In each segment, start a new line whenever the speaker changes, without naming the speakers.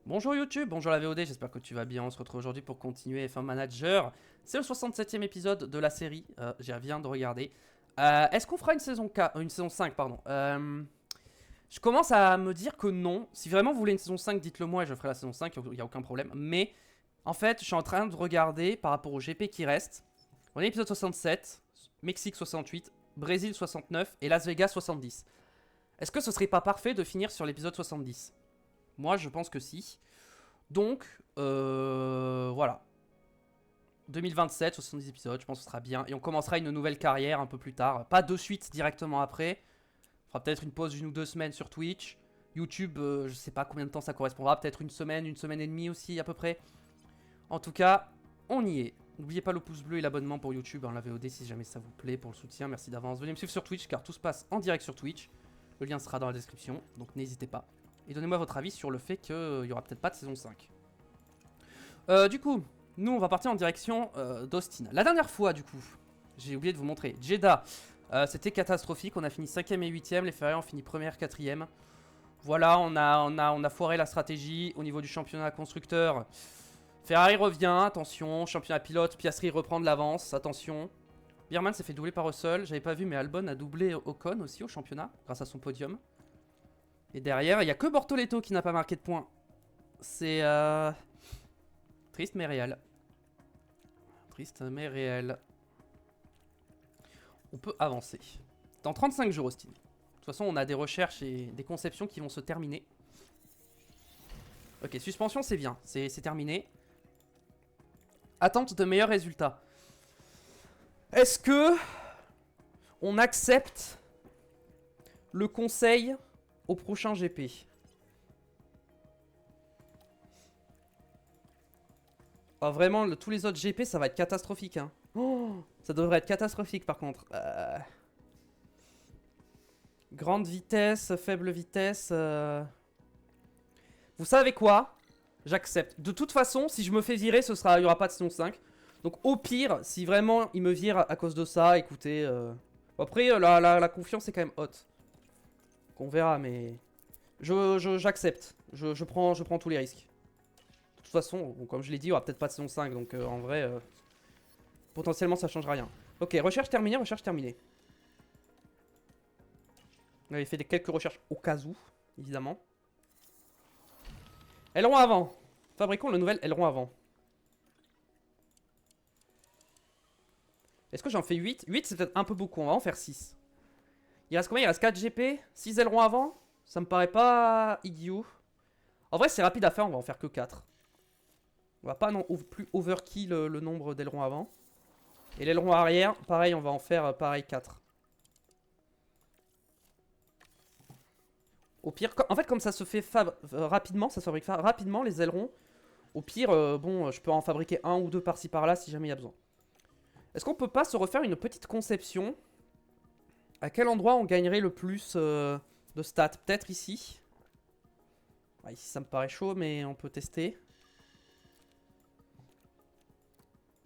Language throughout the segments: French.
Bonjour YouTube, bonjour la VOD, j'espère que tu vas bien. On se retrouve aujourd'hui pour continuer F1 Manager. C'est le 67e épisode de la série, j'y viens de regarder. Est-ce qu'on fera une saison, une saison 5 pardon. Je commence à me dire que non. Si vraiment vous voulez une saison 5, dites-le moi et je ferai la saison 5, il n'y a aucun problème. Mais en fait, je suis en train de regarder par rapport au GP qui reste. On est épisode 67, Mexique 68, Brésil 69 et Las Vegas 70. Est-ce que ce serait pas parfait de finir sur l'épisode 70? Moi, je pense que si. Donc, voilà. 2027, 70 épisodes, je pense que ce sera bien. Et on commencera une nouvelle carrière un peu plus tard. Pas de suite directement après. On fera peut-être une pause d'une ou deux semaines sur Twitch. YouTube, je sais pas combien de temps ça correspondra. Peut-être une semaine et demie aussi à peu près. En tout cas, on y est. N'oubliez pas le pouce bleu et l'abonnement pour YouTube, la VOD si jamais ça vous plaît, pour le soutien. Merci d'avance. Venez me suivre sur Twitch car tout se passe en direct sur Twitch. Le lien sera dans la description, donc n'hésitez pas. Et donnez-moi votre avis sur le fait qu'il n'y aura peut-être pas de saison 5. Du coup, nous on va partir en direction d'Austin. La dernière fois, du coup, j'ai oublié de vous montrer. Jeddah, c'était catastrophique. On a fini 5ème et 8ème. Les Ferrari ont fini 1ère, 4ème. Voilà, on a foiré la stratégie au niveau du championnat constructeur. Ferrari revient, attention. Championnat pilote, Piastri reprend de l'avance, attention. Bierman s'est fait doubler par Russell. J'avais pas vu, mais Albon a doublé Ocon aussi au championnat, grâce à son podium. Et derrière, il n'y a que Bortoletto qui n'a pas marqué de points. C'est triste mais réel. Triste mais réel. On peut avancer. Dans 35 jours, Austin. De toute façon, on a des recherches et des conceptions qui vont se terminer. Ok, suspension, c'est bien. C'est terminé. Attente de meilleurs résultats. Est-ce que on accepte le conseil au prochain GP? Oh, vraiment, tous les autres GP, ça va être catastrophique. Hein. Oh, ça devrait être catastrophique, par contre. Grande vitesse, faible vitesse. Vous savez quoi? J'accepte. De toute façon, si je me fais virer, il n'y aura pas de saison 5. Donc au pire, si vraiment il me vire à cause de ça, écoutez... Après, la confiance est quand même haute. Donc on verra, mais... J'accepte. Je prends tous les risques. De toute façon, bon, comme je l'ai dit, il n'y aura peut-être pas de saison 5. Donc en vrai, potentiellement ça changera rien. Ok, recherche terminée, recherche terminée. On avait fait quelques recherches au cas où, évidemment. Aileron avant. Fabriquons le nouvel aileron avant. Est-ce que j'en fais 8? 8 c'est peut-être un peu beaucoup, on va en faire 6. Il reste combien? Il reste 4 GP, 6 ailerons avant. Ça me paraît pas idiot. En vrai c'est rapide à faire, on va en faire que 4. On va pas non plus overkill le nombre d'ailerons avant. Et l'aileron arrière, pareil, on va en faire pareil 4. Au pire, en fait comme ça se fait rapidement, ça se fabrique rapidement les ailerons. Au pire, bon, je peux en fabriquer un ou deux par-ci par-là si jamais il y a besoin. Est-ce qu'on peut pas se refaire une petite conception? À quel endroit on gagnerait le plus de stats? Peut-être ici. Ah, ici ça me paraît chaud, mais on peut tester.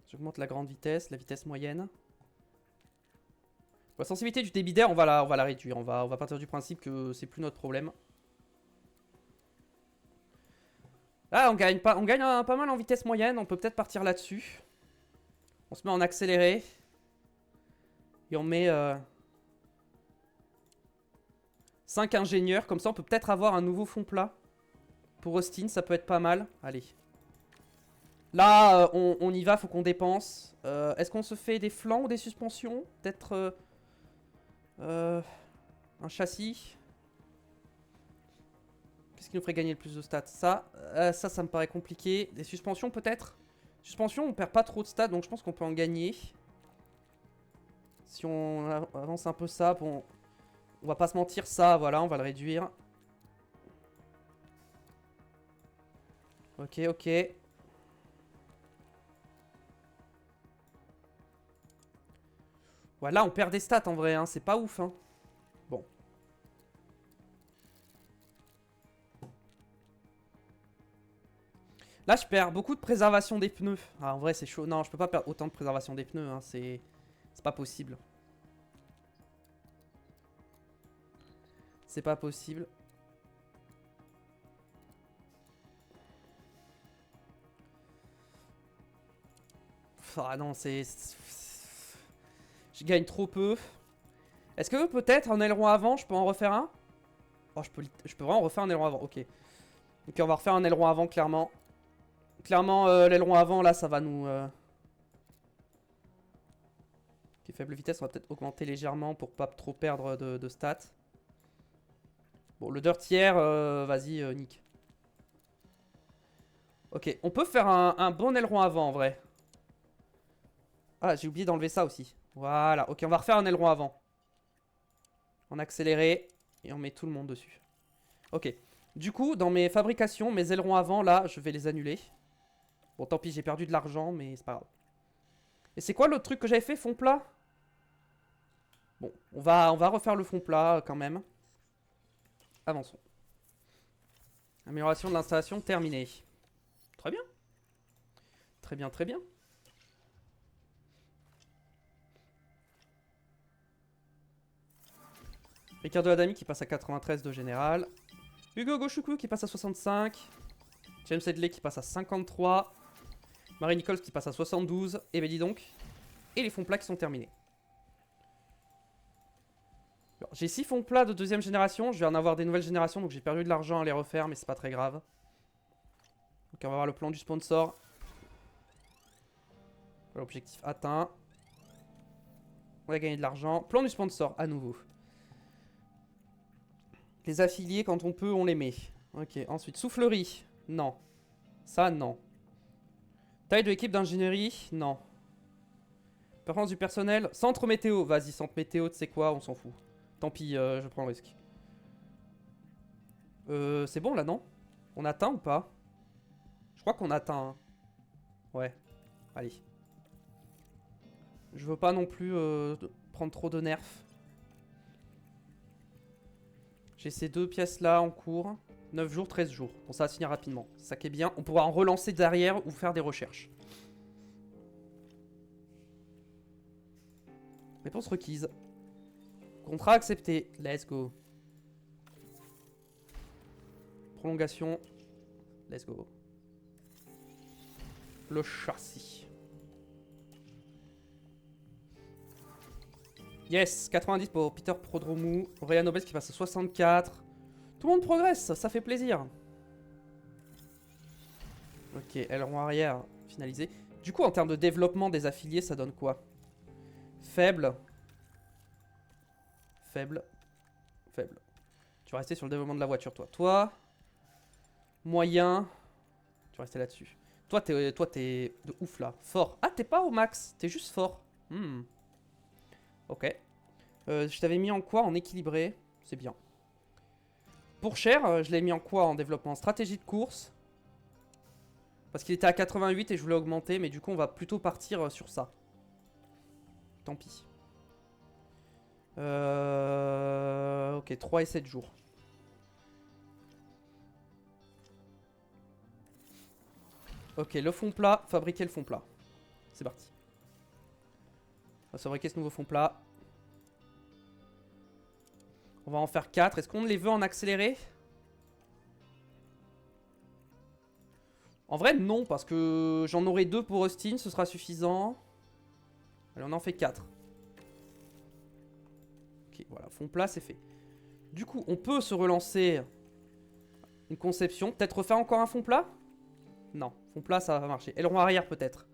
J'augmente la grande vitesse, la vitesse moyenne. La sensibilité du débit d'air, on va la réduire. On va partir du principe que c'est plus notre problème. Ah, on gagne pas mal en vitesse moyenne. On peut peut-être partir là-dessus. On se met en accéléré. Et on met 5 ingénieurs. Comme ça, on peut peut-être avoir un nouveau fond plat. Pour Austin, ça peut être pas mal. Allez. Là, on y va, faut qu'on dépense. Est-ce qu'on se fait des flancs ou des suspensions? Peut-être un châssis. Qu'est-ce qui nous ferait gagner le plus de stats? Ça me paraît compliqué. Des suspensions peut-être? Suspension, on perd pas trop de stats, donc je pense qu'on peut en gagner. Si on avance un peu ça, bon, on va pas se mentir, ça, voilà, on va le réduire. Ok, ok. Voilà, on perd des stats en vrai, hein, c'est pas ouf. Hein. Bon. Là, je perds beaucoup de préservation des pneus. Ah, en vrai, c'est chaud. Non, je peux pas perdre autant de préservation des pneus, hein, c'est pas possible. C'est pas possible. Ah non, je gagne trop peu. Est-ce que peut-être un aileron avant, je peux en refaire un? Oh, je peux vraiment refaire un aileron avant, ok. Ok, on va refaire un aileron avant, clairement. Clairement, l'aileron avant, là, ça va nous... Ok, faible vitesse, on va peut-être augmenter légèrement pour pas trop perdre de stats. Bon, le dirty air, vas-y, nique. Ok, on peut faire un bon aileron avant, en vrai. Ah, j'ai oublié d'enlever ça aussi. Voilà, ok, on va refaire un aileron avant. En accéléré, et on met tout le monde dessus. Ok, du coup, dans mes fabrications, mes ailerons avant, là, je vais les annuler. Bon, tant pis, j'ai perdu de l'argent, mais c'est pas grave. Et c'est quoi l'autre truc que j'avais fait, fond plat? Bon, on va refaire le fond plat quand même. Avançons. Amélioration de l'installation terminée. Très bien. Très bien, très bien. Ricardo Adami qui passe à 93 de général. Hugo Goshuku qui passe à 65. James Headley qui passe à 53. Marie Nichols qui passe à 72. Et ben dis donc. Et les fonds plats qui sont terminés. J'ai 6 fonds plats de deuxième génération. Je vais en avoir des nouvelles générations. Donc j'ai perdu de l'argent à les refaire. Mais c'est pas très grave. Donc on va voir le plan du sponsor. Voilà, objectif atteint. On va gagner de l'argent. Plan du sponsor à nouveau. Les affiliés, quand on peut, on les met. Ok, ensuite, soufflerie. Non. Ça, non. Taille de l'équipe d'ingénierie. Non. Performance du personnel. Centre météo. Vas-y, centre météo, tu sais quoi, on s'en fout. Tant pis, je prends le risque. C'est bon là, non? On atteint ou pas? Je crois qu'on atteint. Hein. Ouais. Allez. Je veux pas non plus prendre trop de nerfs. J'ai ces deux pièces là en cours. 9 jours, 13 jours. Bon, ça va se finir rapidement. C'est ça qui est bien. On pourra en relancer derrière ou faire des recherches. Réponse requise. Contrat accepté. Let's go. Prolongation. Let's go. Le châssis. Yes, 90 pour Peter Prodromou. Auréa Nobel qui passe à 64. Tout le monde progresse, ça fait plaisir. Ok, aileron arrière finalisé. Du coup, en termes de développement des affiliés, ça donne quoi? Faible. Faible. Faible. Tu vas rester sur le développement de la voiture, toi. Toi. Moyen. Tu vas rester là-dessus. Toi, t'es de ouf, là. Fort. Ah, t'es pas au max. T'es juste fort. Ok. Je t'avais mis en quoi? En équilibré. C'est bien. Pour cher, je l'ai mis en quoi? En développement? Stratégie de course. Parce qu'il était à 88 et je voulais augmenter. Mais du coup, on va plutôt partir sur ça. Tant pis. Ok, 3 et 7 jours. Ok, le fond plat. Fabriquer le fond plat. C'est parti. On va fabriquer ce nouveau fond plat. On va en faire 4. Est-ce qu'on les veut en accéléré? En vrai, non, parce que j'en aurai 2 pour Austin, ce sera suffisant. Allez, on en fait 4. Ok, voilà, fond plat, c'est fait. Du coup, on peut se relancer une conception. Peut-être refaire encore un fond plat? Non, fond plat, ça va marcher. Aileron arrière, peut-être.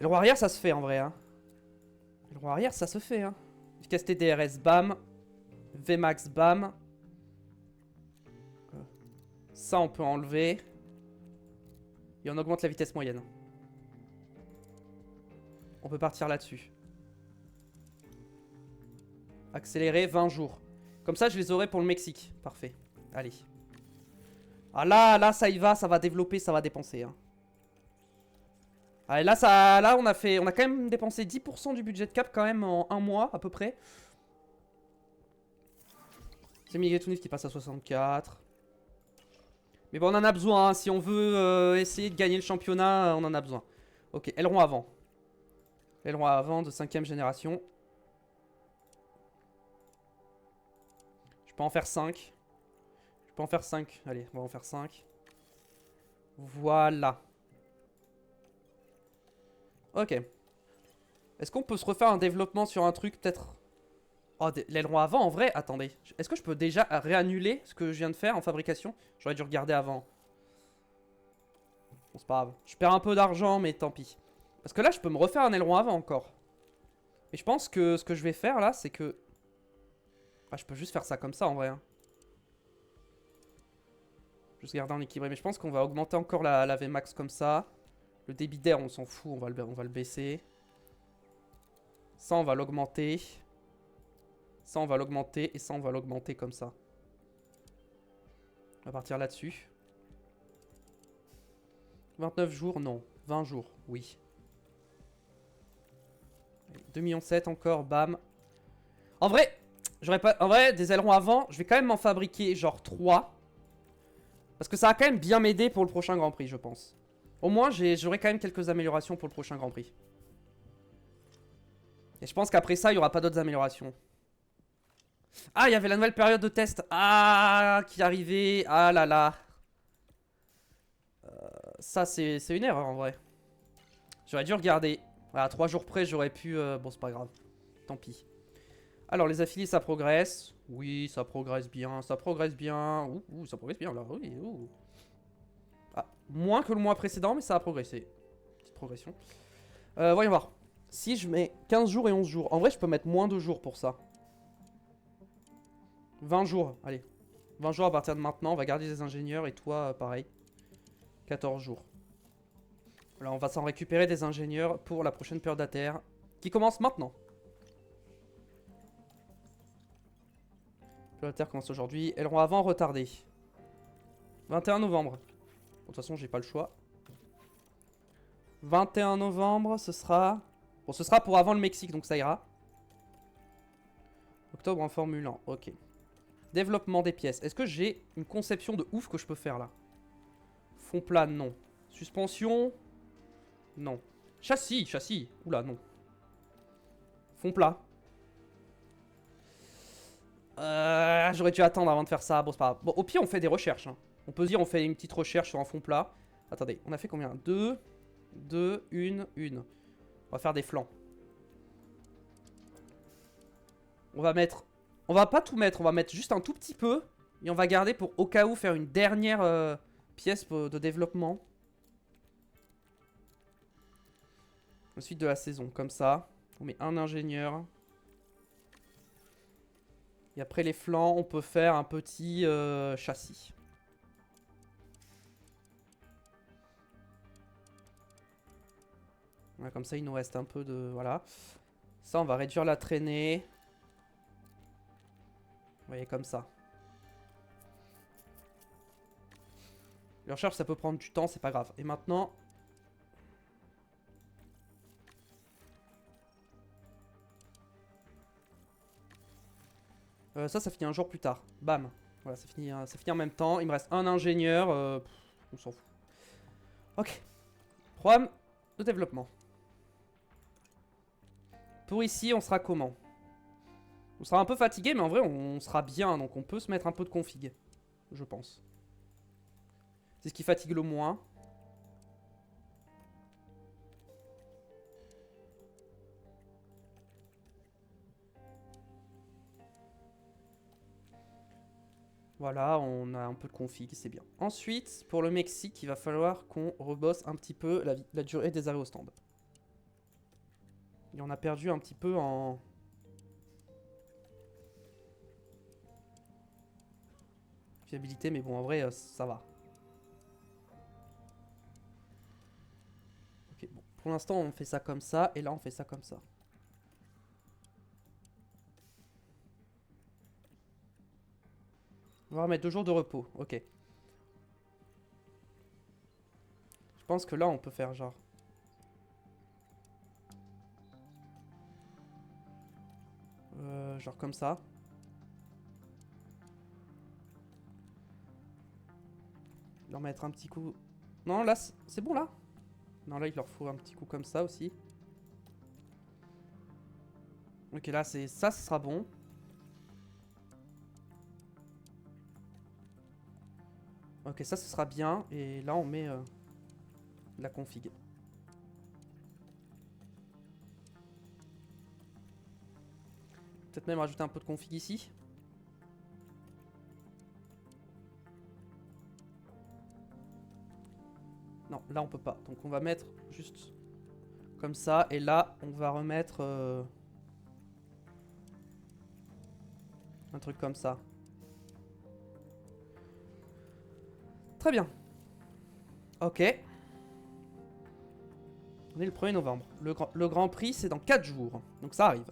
Aileron arrière, ça se fait, en vrai. Hein. Aileron arrière, ça se fait. Hein. Efficacité DRS, bam. Vmax, bam. Ça, on peut enlever. Et on augmente la vitesse moyenne. On peut partir là-dessus. Accélérer 20 jours. Comme ça, je les aurai pour le Mexique. Parfait. Allez. Ah là, ça y va, ça va développer, ça va dépenser. Hein. Allez, là, on a quand même dépensé 10% du budget de cap quand même en un mois à peu près. C'est Miguel Tounif qui passe à 64. Mais bon, on en a besoin. Hein. Si on veut essayer de gagner le championnat, on en a besoin. Ok, aileron avant. Aileron avant de 5ème génération. Je peux en faire 5. Je peux en faire 5. Allez, on va en faire 5. Voilà. Ok. Est-ce qu'on peut se refaire un développement sur un truc, peut-être? Oh, l'aileron avant, en vrai, attendez. Est-ce que je peux déjà réannuler ce que je viens de faire en fabrication? J'aurais dû regarder avant. Bon, c'est pas grave. Je perds un peu d'argent, mais tant pis. Parce que là, je peux me refaire un aileron avant encore. Et je pense que ce que je vais faire là, c'est que... Ah, je peux juste faire ça comme ça en vrai. Hein. Juste garder en équilibré. Mais je pense qu'on va augmenter encore la Vmax comme ça. Le débit d'air, on s'en fout, on va le baisser. Ça, on va l'augmenter. Ça, on va l'augmenter. Et ça, on va l'augmenter comme ça. On va partir là-dessus. 29 jours, non. 20 jours, oui. 2,7 millions encore, bam. En vrai, j'aurais pas... En vrai, des ailerons avant, je vais quand même m'en fabriquer genre 3. Parce que ça va quand même bien m'aider pour le prochain Grand Prix, je pense. Au moins, j'aurai quand même quelques améliorations pour le prochain Grand Prix. Et je pense qu'après ça, il n'y aura pas d'autres améliorations. Ah, il y avait la nouvelle période de test. Ah, qui arrivait. Ah là là. Ça, c'est une erreur en vrai. J'aurais dû regarder. À 3 jours près, j'aurais pu... Bon, c'est pas grave. Tant pis. Alors, les affiliés, ça progresse. Oui, ça progresse bien. Ça progresse bien. Ouh, ça progresse bien là. Oui, ouh. Ah, moins que le mois précédent, mais ça a progressé. Petite progression. Voyons voir. Si je mets 15 jours et 11 jours. En vrai, je peux mettre moins de jours pour ça. 20 jours, allez. 20 jours à partir de maintenant. On va garder les ingénieurs et toi, pareil. 14 jours. Là, on va s'en récupérer des ingénieurs pour la prochaine période à terre. Qui commence maintenant. Période à terre commence aujourd'hui. Aileron avant retardé. 21 novembre. Bon, de toute façon, j'ai pas le choix. 21 novembre, ce sera... Bon, ce sera pour avant le Mexique, donc ça ira. Octobre en Formule 1, ok. Développement des pièces. Est-ce que j'ai une conception de ouf que je peux faire là? Fond plat, non. Suspension, non. Châssis. Oula, non. Fond plat. J'aurais dû attendre avant de faire ça. Bon, c'est pas grave. Bon, au pire, on fait des recherches. Hein. On peut se dire, on fait une petite recherche sur un fond plat. Attendez, on a fait combien? 2, 1. On va faire des flancs. On va mettre... On va pas tout mettre, on va mettre juste un tout petit peu. Et on va garder pour au cas où faire une dernière pièce de développement. Ensuite de la saison, comme ça. On met un ingénieur. Et après les flancs, on peut faire un petit châssis. Voilà, comme ça, il nous reste un peu de... Voilà. Ça, on va réduire la traînée. Vous voyez, comme ça. Les recherches, ça peut prendre du temps, c'est pas grave. Et maintenant... ça finit un jour plus tard. Bam. Voilà, ça finit en même temps. Il me reste un ingénieur. On s'en fout. Ok. Programme de développement. Pour ici, on sera comment? On sera un peu fatigué, mais en vrai, on sera bien. Donc on peut se mettre un peu de config. Je pense. C'est ce qui fatigue le moins. Voilà, on a un peu de config, c'est bien. Ensuite, pour le Mexique, il va falloir qu'on rebosse un petit peu la durée des arrêts au stand. Et on a perdu un petit peu en... fiabilité, mais bon, en vrai, ça va. Ok, bon. Pour l'instant, on fait ça comme ça, et là, on fait ça comme ça. On va remettre 2 jours de repos, ok. Je pense que là, on peut faire genre... genre comme ça. Leur mettre un petit coup... Non, là, c'est bon, là? Non, là, il leur faut un petit coup comme ça aussi. Ok, là, c'est ça, ce sera bon. Ok, ça, ce sera bien. Et là, on met la config. Peut-être même rajouter un peu de config ici. Non, là on peut pas. Donc on va mettre juste comme ça. Et là, on va remettre un truc comme ça. Très bien. Ok. On est le 1er novembre. Le Grand Prix, c'est dans 4 jours. Donc ça arrive.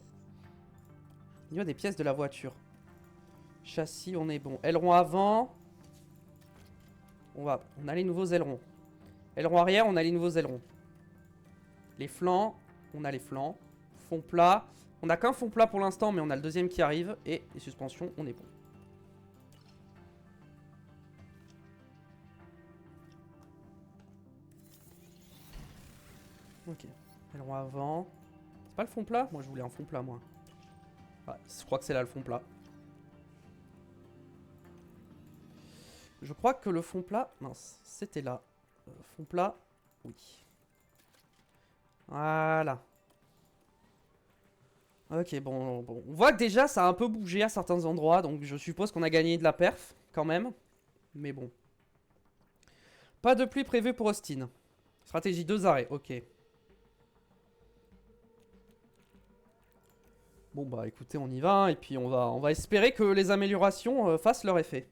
Il y a des pièces de la voiture. Châssis, on est bon. Aileron avant. On a les nouveaux ailerons. Aileron arrière, on a les nouveaux ailerons. Les flancs, on a les flancs. Fond plat. On n'a qu'un fond plat pour l'instant, mais on a le deuxième qui arrive. Et les suspensions, on est bon. Ok. Aileron avant. C'est pas le fond plat? Moi, je voulais un fond plat, moi. Ouais, je crois que c'est là le fond plat. Je crois que le fond plat... Mince, c'était là. Fond plat, oui. Voilà. Ok, bon, on voit que déjà ça a un peu bougé à certains endroits, donc je suppose qu'on a gagné de la perf, quand même. Mais bon. Pas de pluie prévue pour Austin. Stratégie 2 arrêts, ok. Bon bah écoutez, on y va, hein, et puis on va espérer que les améliorations fassent leur effet.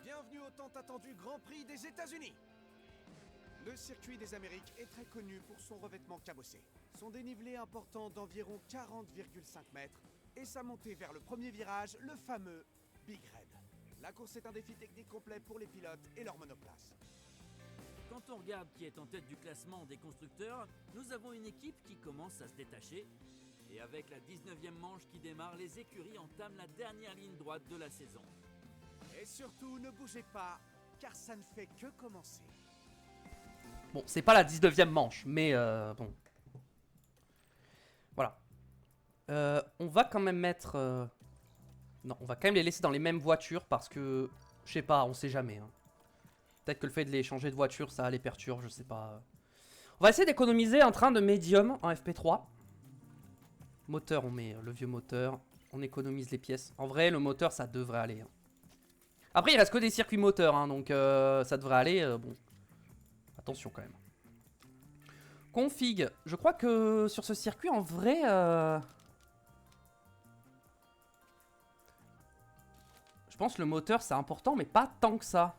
Bienvenue au tant attendu Grand Prix des États-Unis. Le circuit des Amériques est très connu pour son revêtement cabossé, son dénivelé important d'environ 40,5 mètres et sa montée vers le premier virage, le fameux Big Red. La course est un défi technique complet pour les pilotes et leurs monoplaces.
Quand on regarde qui est en tête du classement des constructeurs, nous avons une équipe qui commence à se détacher. Et avec la 19e manche qui démarre, les écuries entament la dernière ligne droite de la saison.
Et surtout, ne bougez pas, car ça ne fait que commencer.
Bon, c'est pas la 19e manche, mais bon. Voilà. On va quand même mettre... Non, on va quand même les laisser dans les mêmes voitures parce que... Je sais pas, on sait jamais. Hein. Peut-être que le fait de les changer de voiture, ça les perturbe, je sais pas. On va essayer d'économiser un train de médium en FP3. Moteur, on met le vieux moteur. On économise les pièces. En vrai, le moteur, ça devrait aller. Hein. Après, il reste que des circuits moteurs, hein, donc ça devrait aller. Bon, attention quand même. Config. Je crois que sur ce circuit, en vrai... Je pense que le moteur, c'est important, mais pas tant que ça.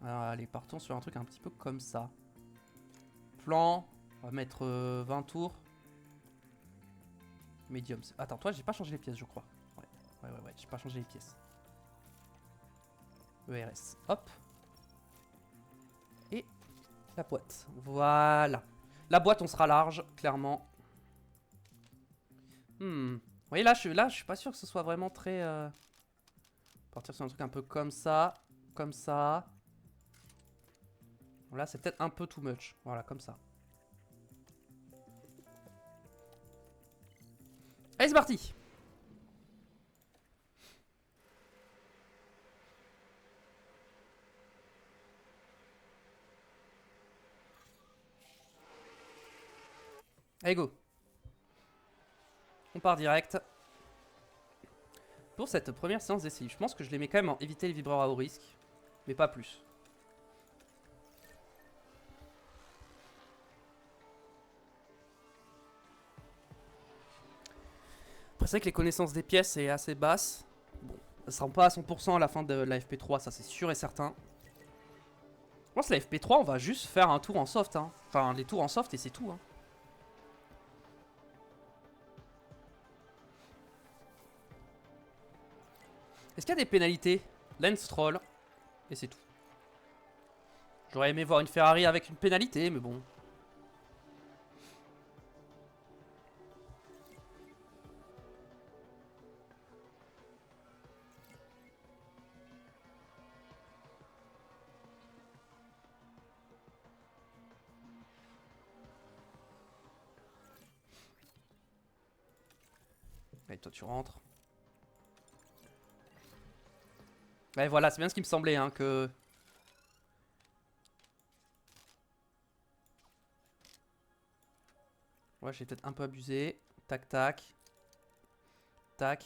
Alors, allez, partons sur un truc un petit peu comme ça. Plan. On va mettre 20 tours. Medium. Attends, toi, j'ai pas changé les pièces, je crois. Ouais, j'ai pas changé les pièces. ERS. Hop. Et la boîte. Voilà. La boîte, on sera large, clairement. Vous voyez, là, je suis pas sûr que ce soit vraiment très... Partir sur un truc un peu comme ça. Comme ça. Là, c'est peut-être un peu too much. Voilà, comme ça. Allez, c'est parti. Allez, go. On part direct. Pour cette première séance d'essai, je pense que je les mets quand même en éviter les vibreurs à haut risque. Mais pas plus. Après, c'est vrai que les connaissances des pièces est assez basse. Bon, ça sera pas à 100% à la fin de la FP3, ça c'est sûr et certain. Je pense que la FP3, on va juste faire un tour en soft. Hein. Enfin, les tours en soft et c'est tout. Hein. Est-ce qu'il y a des pénalités? Lance Troll. Et c'est tout. J'aurais aimé voir une Ferrari avec une pénalité, mais bon. Allez, toi tu rentres. Ouais, voilà, c'est bien ce qui me semblait, hein, que... Ouais, j'ai peut-être un peu abusé. Tac, tac. Tac.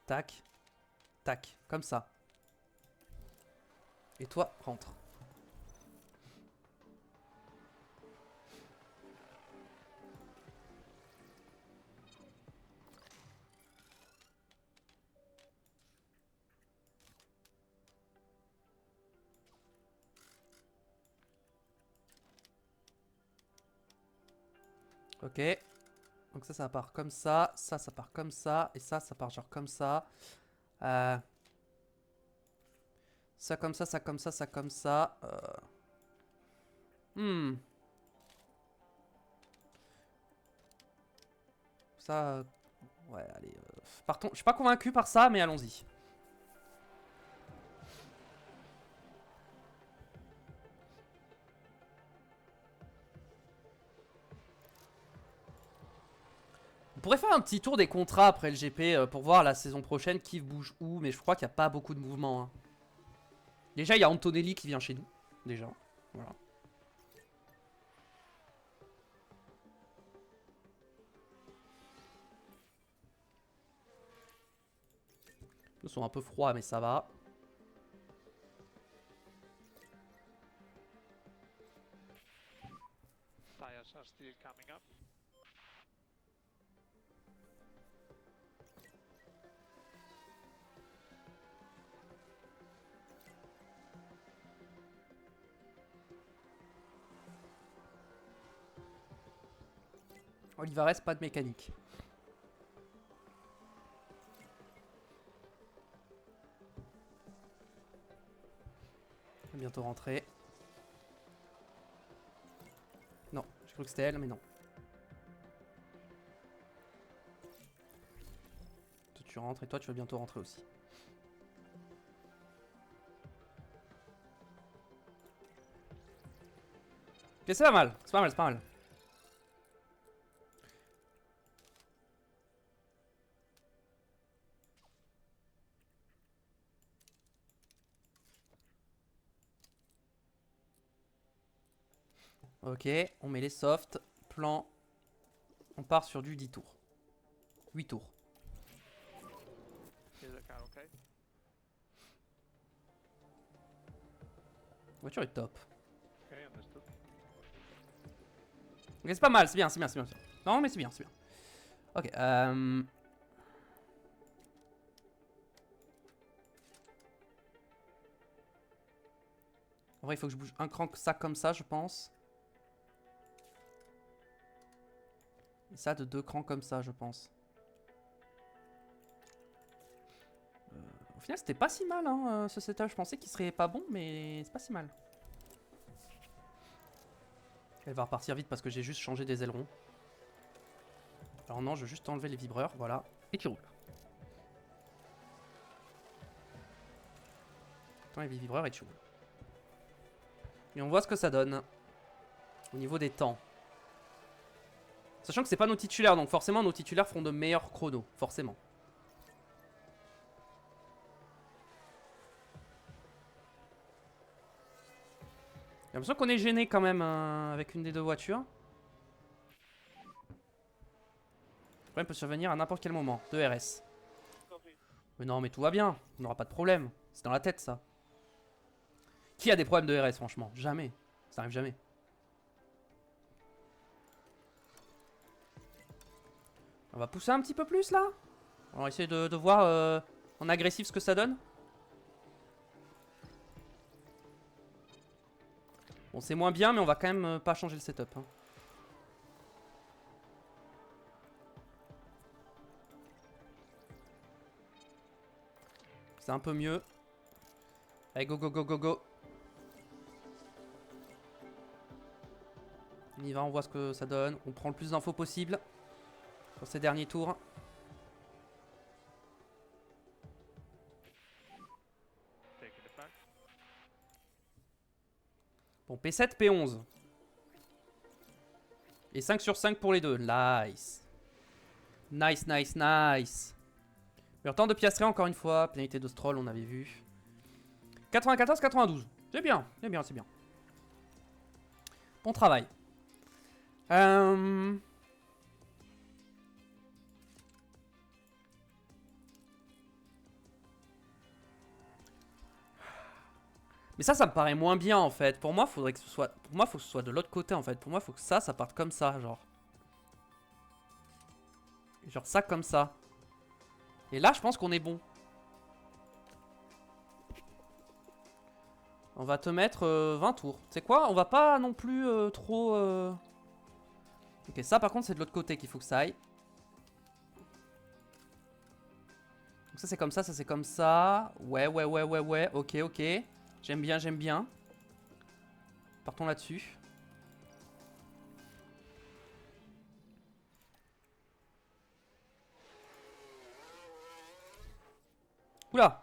Tac. Tac. Comme ça. Et toi, rentre. Ok. Donc ça part comme ça. Ça part comme ça. Et ça part genre comme ça. Ça comme ça, ça comme ça, ça comme ça. Ça... ouais, allez. Partons. Je suis pas convaincu par ça, mais allons-y. On pourrait faire un petit tour des contrats après le GP pour voir la saison prochaine qui bouge où, mais je crois qu'il n'y a pas beaucoup de mouvement. Hein. Déjà, il y a Antonelli qui vient chez nous. Déjà. Voilà. Ils sont un peu froids, mais ça va.
Tires are still coming up.
Olivares, pas de mécanique. On va bientôt rentrer. Non, j'ai cru que c'était elle, mais non. Toi, tu rentres et toi, tu vas bientôt rentrer aussi. Ok, c'est pas mal, c'est pas mal, c'est pas mal. Ok, on met les softs, plan. On part sur du 10 tours. 8 tours.
Is the car okay?
La voiture est top.
Okay, understood.
Ok, c'est pas mal, c'est bien, c'est bien, c'est bien. Non, mais c'est bien, c'est bien. Ok, en vrai, il faut que je bouge un cran que ça comme ça, je pense. Et ça de 2 crans comme ça, je pense. Au final, c'était pas si mal, hein, ce setup. Je pensais qu'il serait pas bon, mais c'est pas si mal. Elle va repartir vite parce que j'ai juste changé des ailerons. Alors non, je veux juste enlever les vibreurs, voilà. Et tu roules. T'enlèves les vibreurs et tu roules. Et on voit ce que ça donne. Au niveau des temps. Sachant que c'est pas nos titulaires, donc forcément nos titulaires feront de meilleurs chronos. Forcément. J'ai l'impression qu'on est gêné quand même avec une des deux voitures. Le problème peut survenir à n'importe quel moment. 2 RS. Mais non, mais tout va bien. On n'aura pas de problème. C'est dans la tête ça. Qui a des problèmes de RS franchement? Jamais. Ça arrive jamais. On va pousser un petit peu plus là. On va essayer de voir en agressif ce que ça donne. Bon, c'est moins bien, mais on va quand même pas changer le setup. Hein. C'est un peu mieux. Allez, go, go, go, go, go. On y va, on voit ce que ça donne. On prend le plus d'infos possible sur ces derniers tours.
Taking it back.
Bon, P7, P11. Et 5 sur 5 pour les deux. Nice. Nice, nice, nice. Le temps de piastrer encore une fois. Pénalité de Stroll, on avait vu. 94-92. C'est bien, c'est bien, c'est bien. Bon travail. Mais ça me paraît moins bien en fait. Pour moi, faudrait que ce soit. Pour moi, faut que ce soit de l'autre côté en fait. Pour moi, faut que ça parte comme ça, genre. Genre ça comme ça. Et là, je pense qu'on est bon. On va te mettre 20 tours. Tu sais quoi? On va pas non plus trop... Ok, ça par contre, c'est de l'autre côté qu'il faut que ça aille. Donc ça, c'est comme ça c'est comme ça. Ouais. Ok. J'aime bien, j'aime bien. Partons là-dessus. Oula!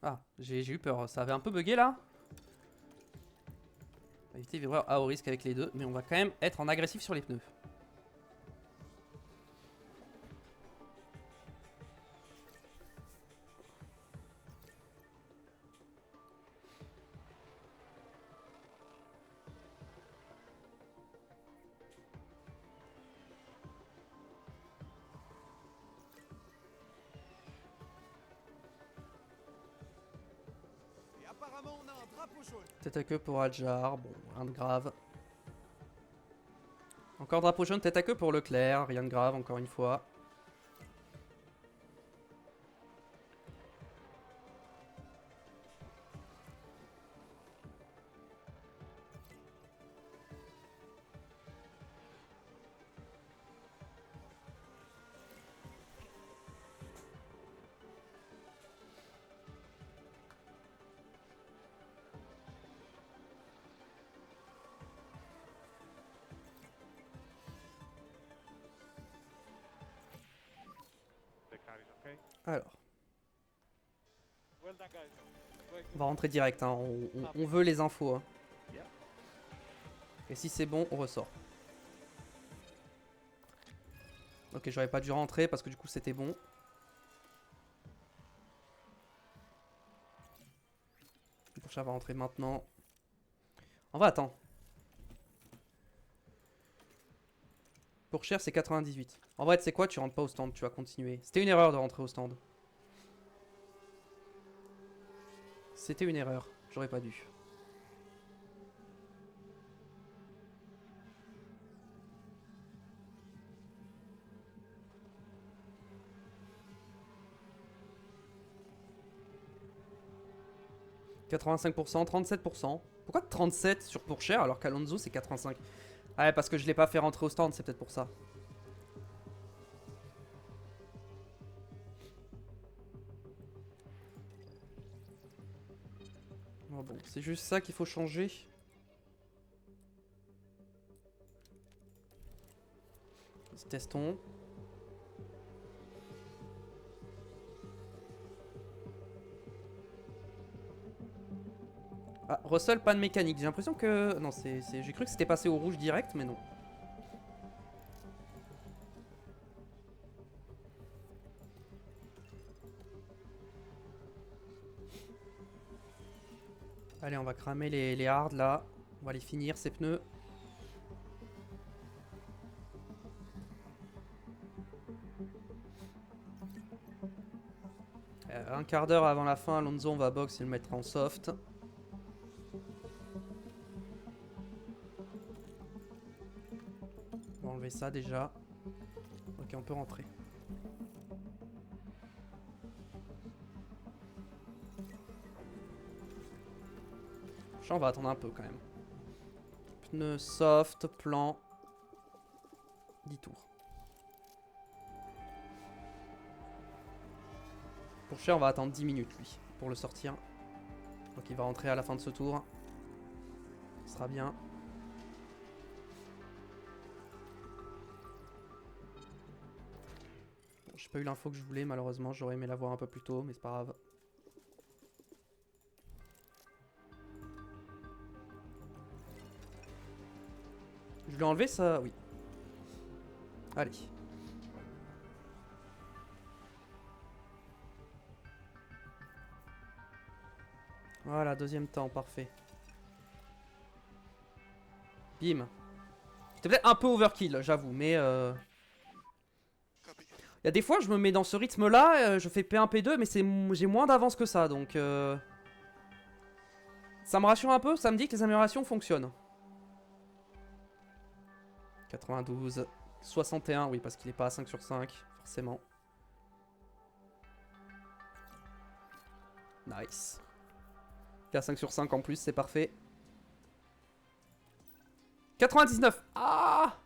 Ah, j'ai eu peur. Ça avait un peu bugué là. On va éviter vireur à haut risque avec les deux. Mais on va quand même être en agressif sur les pneus.
Et apparemment, on a un drapeau jaune.
Tête à queue pour Adjar. Bon, rien de grave. Encore drapeau jaune, tête à queue pour Leclerc. Rien de grave, encore une fois.
The car is okay.
Alors,
Well done, guys. Very
on
good.
va rentrer direct. Hein. On veut les infos. Hein.
Yeah.
Et si c'est bon, on ressort. Ok, j'aurais pas dû rentrer parce que du coup c'était bon. Le prochain va rentrer maintenant. En vrai, attends. Pour cher, c'est 98. En vrai, tu sais quoi, tu rentres pas au stand, tu vas continuer. C'était une erreur de rentrer au stand. C'était une erreur, j'aurais pas dû. « 85%, 37%. Pourquoi 37 sur pour cher alors qu'Alonso c'est 85? Ah ouais, parce que je l'ai pas fait rentrer au stand, c'est peut-être pour ça. Oh bon, c'est juste ça qu'il faut changer. Testons. Ah, Russell, panne mécanique. J'ai l'impression que... Non, j'ai cru que c'était passé au rouge direct, mais non. Allez, on va cramer les hards là. On va les finir, ces pneus. Un quart d'heure avant la fin, Alonso, on va box et le mettre en soft. On va enlever ça déjà. Ok, on peut rentrer. On va attendre un peu quand même. Pneus soft, plan. 10 tours. Pour cher, on va attendre 10 minutes lui pour le sortir. Donc il va rentrer à la fin de ce tour. Ce sera bien. Bon, j'ai pas eu l'info que je voulais malheureusement. J'aurais aimé l'avoir un peu plus tôt, mais c'est pas grave. Je l'ai enlevé ça? Oui. Allez. Voilà, deuxième temps, parfait. Bim. C'était peut-être un peu overkill, j'avoue, mais... Il y a des fois, je me mets dans ce rythme-là, je fais P1, P2, mais j'ai moins d'avance que ça, donc... Ça me rassure un peu, ça me dit que les améliorations fonctionnent. 92, 61, oui, parce qu'il est pas à 5 sur 5, forcément. Nice. Il est à 5 sur 5 en plus, c'est parfait. 99. Ah!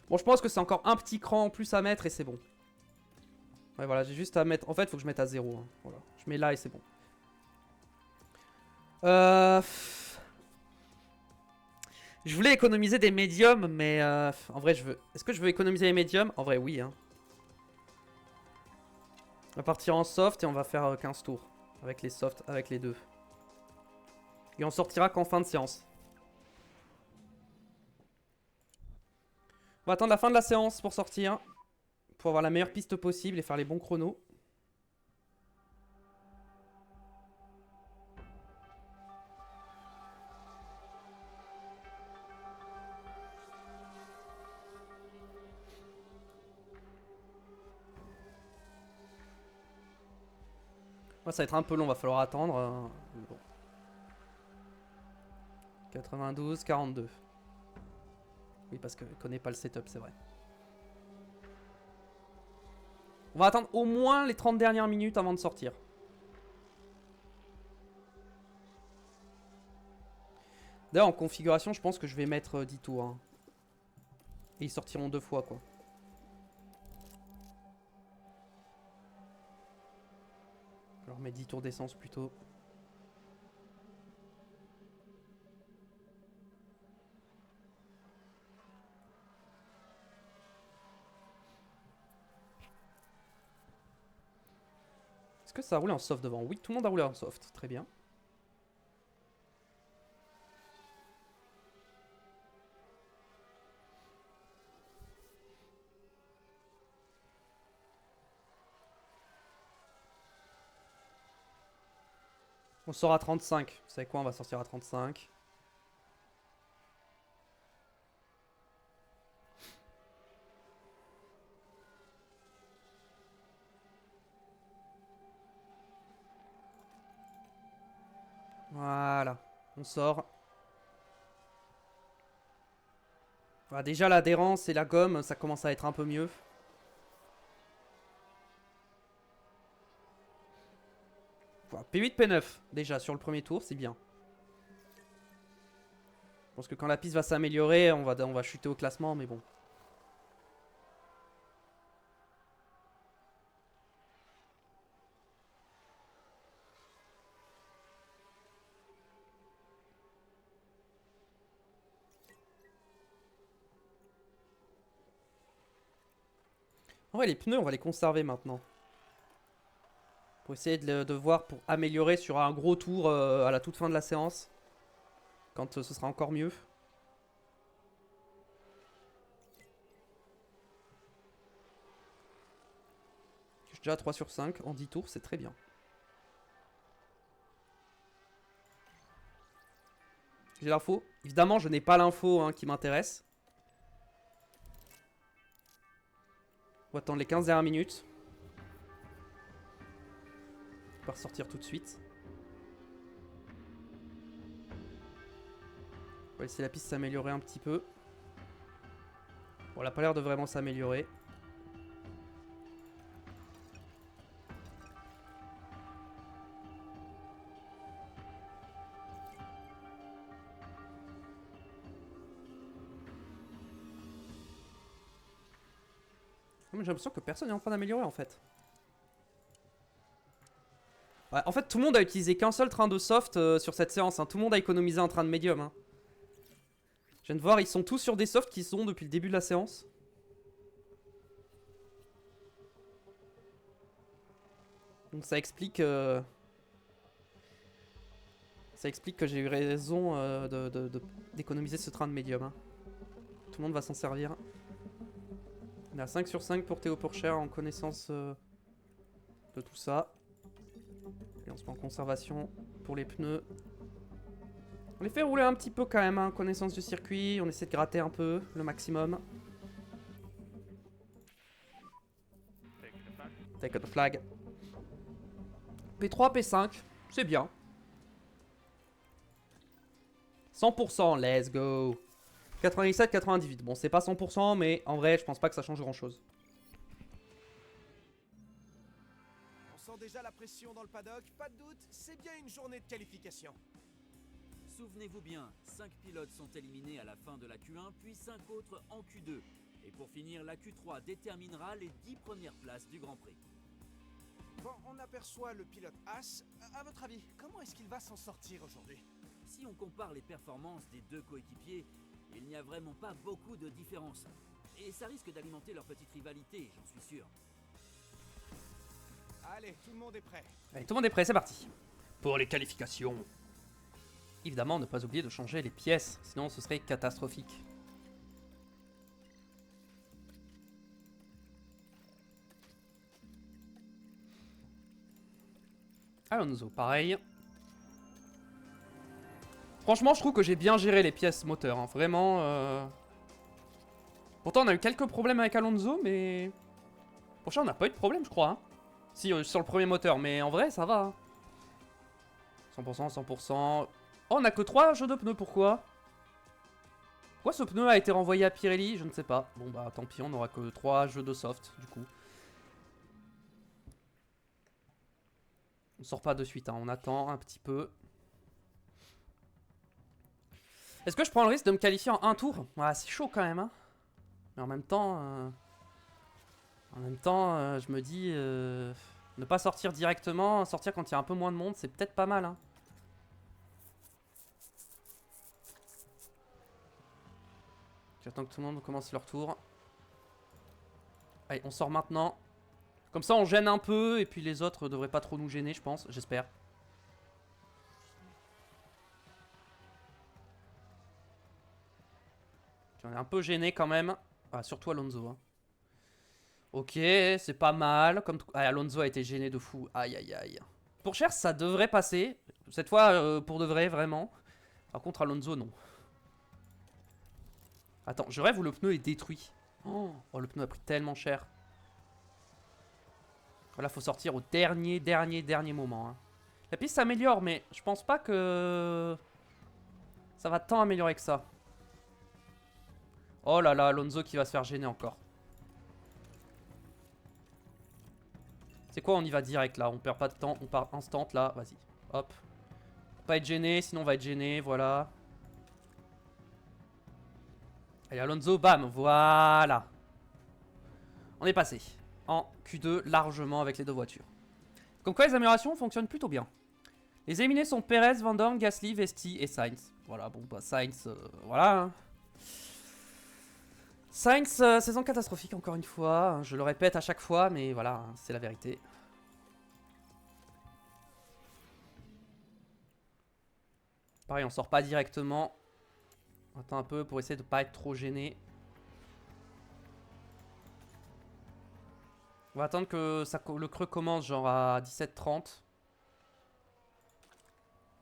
Bon, je pense que c'est encore un petit cran en plus à mettre et c'est bon. Ouais, voilà, j'ai juste à mettre... En fait, il faut que je mette à 0. Hein. Voilà. Je mets là et c'est bon. Je voulais économiser des médiums, mais en vrai, je veux... Est-ce que je veux économiser les médiums? En vrai, oui. Hein. On va partir en soft et on va faire 15 tours. Avec les softs, avec les deux. Et on sortira qu'en fin de séance. On va attendre la fin de la séance pour sortir. Pour avoir la meilleure piste possible et faire les bons chronos. Ouais, ça va être un peu long, va falloir attendre. Bon. 92, 42. Oui, parce que je connais pas le setup, c'est vrai. On va attendre au moins les 30 dernières minutes avant de sortir. D'ailleurs, en configuration, je pense que je vais mettre 10 tours. Hein. Et ils sortiront 2 fois, quoi. Alors, mettre 10 tours d'essence plutôt. Est-ce que ça a roulé en soft devant? Oui, tout le monde a roulé en soft. Très bien. On sort à 35. Vous savez quoi? On va sortir à 35. Voilà. On sort. Voilà, déjà l'adhérence et la gomme, ça commence à être un peu mieux. Voilà, P8, P9. Déjà sur le premier tour, c'est bien. Je pense que quand la piste va s'améliorer, on va chuter au classement, mais bon. En vrai, les pneus, on va les conserver maintenant. Pour essayer de voir, pour améliorer sur un gros tour à la toute fin de la séance. Quand ce sera encore mieux. Je suis déjà à 3 sur 5 en 10 tours, c'est très bien. J'ai l'info. Évidemment, je n'ai pas l'info hein, qui m'intéresse. On va attendre les 15 dernières minutes. On va ressortir tout de suite. On va laisser la piste s'améliorer un petit peu. Bon, elle n'a pas l'air de vraiment s'améliorer. J'ai l'impression que personne n'est en train d'améliorer en fait. Ouais, en fait, tout le monde a utilisé qu'un seul train de soft sur cette séance. Hein. Tout le monde a économisé un train de médium. Hein. Je viens de voir, ils sont tous sur des softs qui sont depuis le début de la séance. Donc ça explique que j'ai eu raison d'économiser ce train de médium. Hein. Tout le monde va s'en servir. On est à 5 sur 5 pour Théo Pourcher en connaissance de tout ça. Et on se met en conservation. pour les pneus. On les fait rouler un petit peu quand même, hein. Connaissance du circuit, on essaie de gratter un peu, le maximum. Take the flag. P3, P5, c'est bien. 100%, let's go. 97, 98. Bon, c'est pas 100%, mais en vrai, je pense pas que ça change grand chose.
On sent déjà la pression dans le paddock, pas de doute, c'est bien une journée de qualification.
Souvenez-vous bien, 5 pilotes sont éliminés à la fin de la Q1, puis 5 autres en Q2. Et pour finir, la Q3 déterminera les 10 premières places du Grand Prix.
Bon, on aperçoit le pilote As. À votre avis, comment est-ce qu'il va s'en sortir aujourd'hui?
Si on compare les performances des deux coéquipiers, il n'y a vraiment pas beaucoup de différence. Et ça risque d'alimenter leur petite rivalité, j'en suis sûr.
Allez, tout le monde est prêt.
Allez, tout le monde est prêt, c'est parti. Pour les qualifications. Évidemment, ne pas oublier de changer les pièces, sinon ce serait catastrophique. Alonso, pareil. Franchement, je trouve que j'ai bien géré les pièces moteurs, hein. Vraiment. Pourtant, on a eu quelques problèmes avec Alonso, mais... Prochain, on n'a pas eu de problème, je crois. Hein. Si, sur le premier moteur, mais en vrai, ça va. Hein. 100%, 100%. Oh, on n'a que 3 jeux de pneus, pourquoi? Pourquoi ce pneu a été renvoyé à Pirelli? Je ne sais pas. Bon, bah, tant pis, on n'aura que 3 jeux de soft, du coup. On sort pas de suite, hein. On attend un petit peu. Est-ce que je prends le risque de me qualifier en un tour? Ouais, c'est chaud quand même, hein. Mais en même temps, je me dis, ne pas sortir directement, sortir quand il y a un peu moins de monde, c'est peut-être pas mal, hein. J'attends que tout le monde commence leur tour. Allez, on sort maintenant. Comme ça, on gêne un peu, et puis les autres devraient pas trop nous gêner, je pense, j'espère. On est un peu gêné quand même. Ah, surtout Alonso. Hein. Ok, c'est pas mal. Comme ah, Alonso a été gêné de fou. Aïe, aïe, aïe. Pour Cher, ça devrait passer. Cette fois, pour de vrai, vraiment. Par contre, Alonso, non. Attends, je rêve où le pneu est détruit. Oh, le pneu a pris tellement cher. Là, faut sortir au dernier moment. Hein. La piste s'améliore, mais je pense pas que ça va tant améliorer que ça. Oh là là, Alonso qui va se faire gêner encore. C'est quoi, on y va direct là, on perd pas de temps, on part instant là, vas-y, hop. Faut pas être gêné, sinon on va être gêné, voilà. Allez Alonso, bam, voilà. On est passé en Q2 largement avec les deux voitures. Comme quoi les améliorations fonctionnent plutôt bien. Les éliminés sont Perez, Van Dorn, Gasly, Vesti et Sainz. Voilà, bon bah Sainz, voilà. Hein. Sainz, saison catastrophique encore une fois. Je le répète à chaque fois, mais voilà, c'est la vérité. Pareil, on sort pas directement. On attend un peu pour essayer de pas être trop gêné. On va attendre que le creux commence genre à 17h30.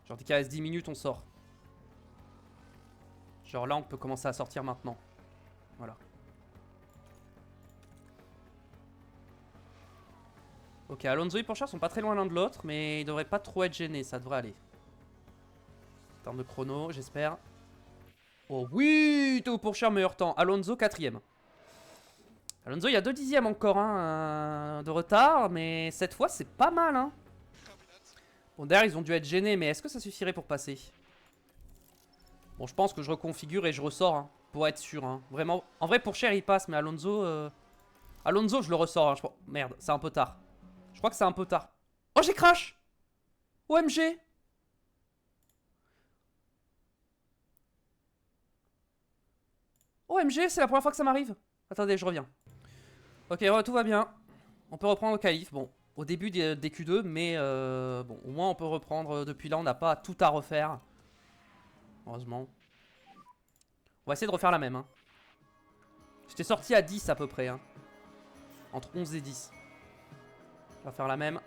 Genre dès qu'il reste 10 minutes, on sort. Genre là, on peut commencer à sortir maintenant. Voilà. Ok, Alonso et Pourchard sont pas très loin l'un de l'autre, mais ils devraient pas trop être gênés, ça devrait aller. En termes de chrono, j'espère. Oh oui, Théo Pourchard, meilleur temps. Alonso, 4ème. Alonso, il y a 2 dixièmes encore hein, de retard, mais cette fois, c'est pas mal. Hein. Bon, derrière, ils ont dû être gênés, mais est-ce que ça suffirait pour passer? Bon, je pense que je reconfigure et je ressors, hein, pour être sûr. Hein. Vraiment, en vrai, Pourchard, il passe, mais Alonso... Alonso, je le ressors. Hein, merde, c'est un peu tard. Je crois que c'est un peu tard. Oh, j'ai crash! OMG! OMG, c'est la première fois que ça m'arrive. Attendez, je reviens. Ok, tout va bien. On peut reprendre au qualif. Bon, au début des Q2, mais bon, au moins on peut reprendre depuis là. On n'a pas tout à refaire. Heureusement. On va essayer de refaire la même. Hein. J'étais sorti à 10 à peu près. Hein. Entre 11 et 10. On va faire la même.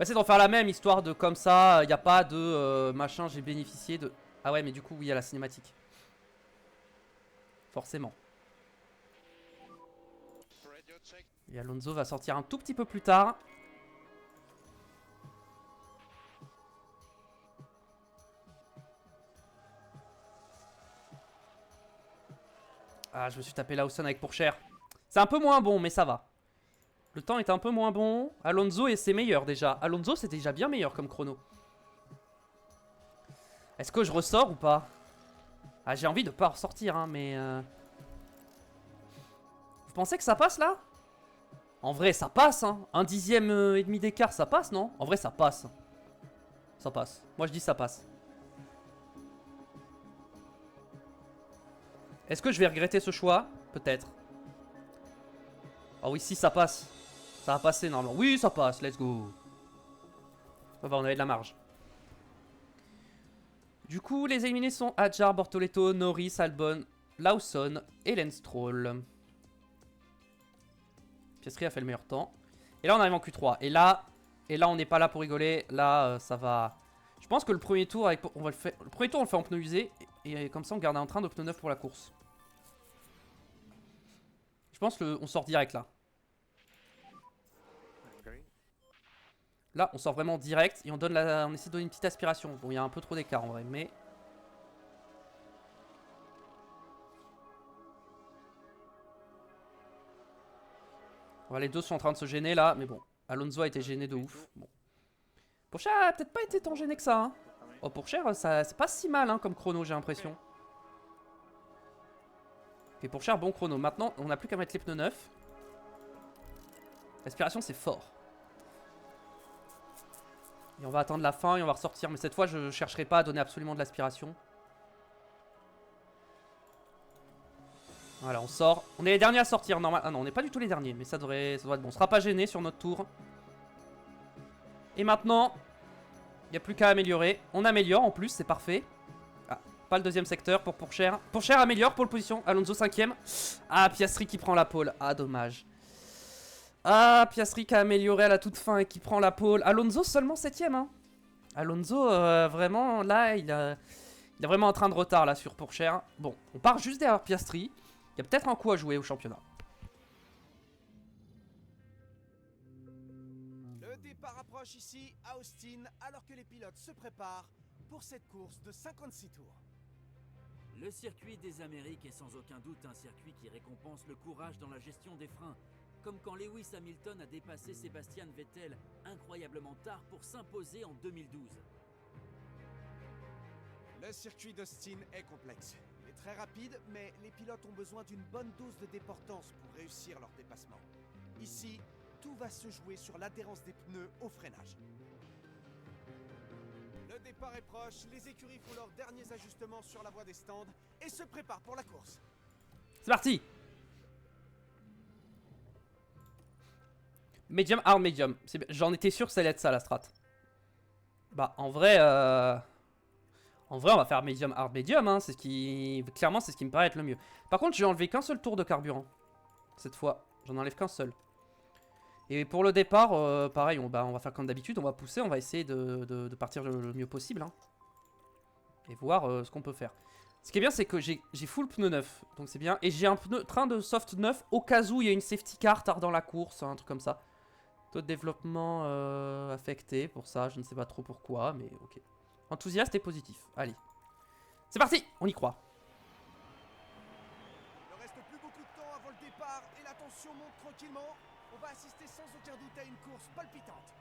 va essayer d'en faire la même, histoire de comme ça, il n'y a pas de machin, j'ai bénéficié de... Ah ouais, mais du coup, oui, il y a la cinématique. Forcément. Et Alonso va sortir un tout petit peu plus tard. Ah, je me suis tapé Lawson avec Pourchaire. C'est un peu moins bon, mais ça va. Le temps est un peu moins bon. Alonso, et c'est meilleur déjà. Alonso, c'est déjà bien meilleur comme chrono. Est-ce que je ressors ou pas? Ah, j'ai envie de pas ressortir, hein, mais... Vous pensez que ça passe, là? En vrai, ça passe, hein. Un dixième et demi d'écart, ça passe, non? En vrai, ça passe. Ça passe. Moi, je dis ça passe. Est-ce que je vais regretter ce choix? Peut-être. Ah oui, si, ça passe. Ça va passer, normalement. Oui, ça passe, let's go. Ah bah, on avait de la marge. Du coup, les éliminés sont Hadjar, Bortoleto, Norris, Albon, Lawson et Lance Stroll. Piastri a fait le meilleur temps. Et là, on arrive en Q3. Et là on n'est pas là pour rigoler. Là, ça va... Je pense que le premier tour, on va le faire... Le premier tour, on le fait en pneu usé. Et comme ça, on garde un train de pneu neuf pour la course. Je pense qu'on sort direct, là. Là, on sort vraiment direct. Et on essaie de donner une petite aspiration. Bon, il y a un peu trop d'écart, en vrai, mais... Voilà, les deux sont en train de se gêner là, mais bon. Alonso a été gêné de ouf. Bon. Pourchaire a peut-être pas été tant gêné que ça. Hein. Oh, Pourchaire, c'est pas si mal hein, comme chrono, j'ai l'impression. Et Pourchaire, bon chrono. Maintenant, on n'a plus qu'à mettre les pneus neufs. L'aspiration, c'est fort. Et on va attendre la fin et on va ressortir. Mais cette fois, je ne chercherai pas à donner absolument de l'aspiration. Voilà, on sort. On est les derniers à sortir, normal. Ah non, on n'est pas du tout les derniers, mais ça devrait être bon. On sera pas gêné sur notre tour. Et maintenant, il n'y a plus qu'à améliorer. On améliore en plus, c'est parfait. Ah, pas le deuxième secteur pour Pourchaire. Pourchaire améliore pour le position. Alonso 5ème. Ah, Piastri qui prend la pole. Ah, dommage. Ah, Piastri qui a amélioré à la toute fin et qui prend la pole. Alonso seulement 7ème. Hein. Alonso, vraiment, là, il a vraiment un train de retard là sur Pourchaire. Bon, on part juste derrière Piastri. Il y a peut-être un coup à jouer au championnat.
Le départ approche ici à Austin alors que les pilotes se préparent pour cette course de 56 tours.
Le circuit des Amériques est sans aucun doute un circuit qui récompense le courage dans la gestion des freins, comme quand Lewis Hamilton a dépassé Sebastian Vettel incroyablement tard pour s'imposer en 2012.
Le circuit d'Austin est complexe. Il est très rapide, mais les pilotes ont besoin d'une bonne dose de déportance pour réussir leur dépassement. Ici, tout va se jouer sur l'adhérence des pneus au freinage. Le départ est proche, les écuries font leurs derniers ajustements sur la voie des stands et se préparent pour la course.
C'est parti. Medium, hard, medium. J'en étais sûr que ça allait être ça la strat. Bah en vrai, on va faire medium, hard, medium. Hein. Clairement, c'est ce qui me paraît être le mieux. Par contre, j'ai enlevé qu'un seul tour de carburant. Cette fois, j'en enlève qu'un seul. Et pour le départ, pareil, on va faire comme d'habitude. On va pousser, on va essayer de partir le mieux possible. Hein. Et voir ce qu'on peut faire. Ce qui est bien, c'est que j'ai full pneu neuf. Donc c'est bien. Et j'ai un train de soft neuf au cas où il y a une safety car tard dans la course. Un truc comme ça. Taux de développement affecté pour ça. Je ne sais pas trop pourquoi, mais ok. Enthousiaste et positif. Allez. C'est parti. On y croit.
Il ne reste plus beaucoup de temps avant le départ et la tension monte tranquillement. On va assister sans aucun doute à une course palpitante.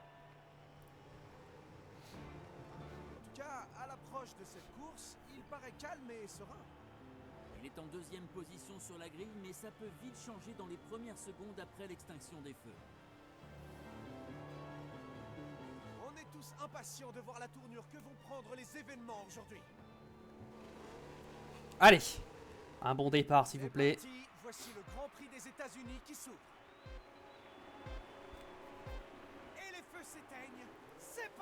En tout cas, à l'approche de cette course, il paraît calme et serein.
Il est en deuxième position sur la grille, mais ça peut vite changer dans les premières secondes après l'extinction des feux.
On est tous impatients de voir la tournure que vont prendre les événements aujourd'hui.
Allez. Un bon départ, s'il vous plaît.
Parti, voici le Grand Prix des États-Unis qui s'ouvre. Et les feux s'éteignent.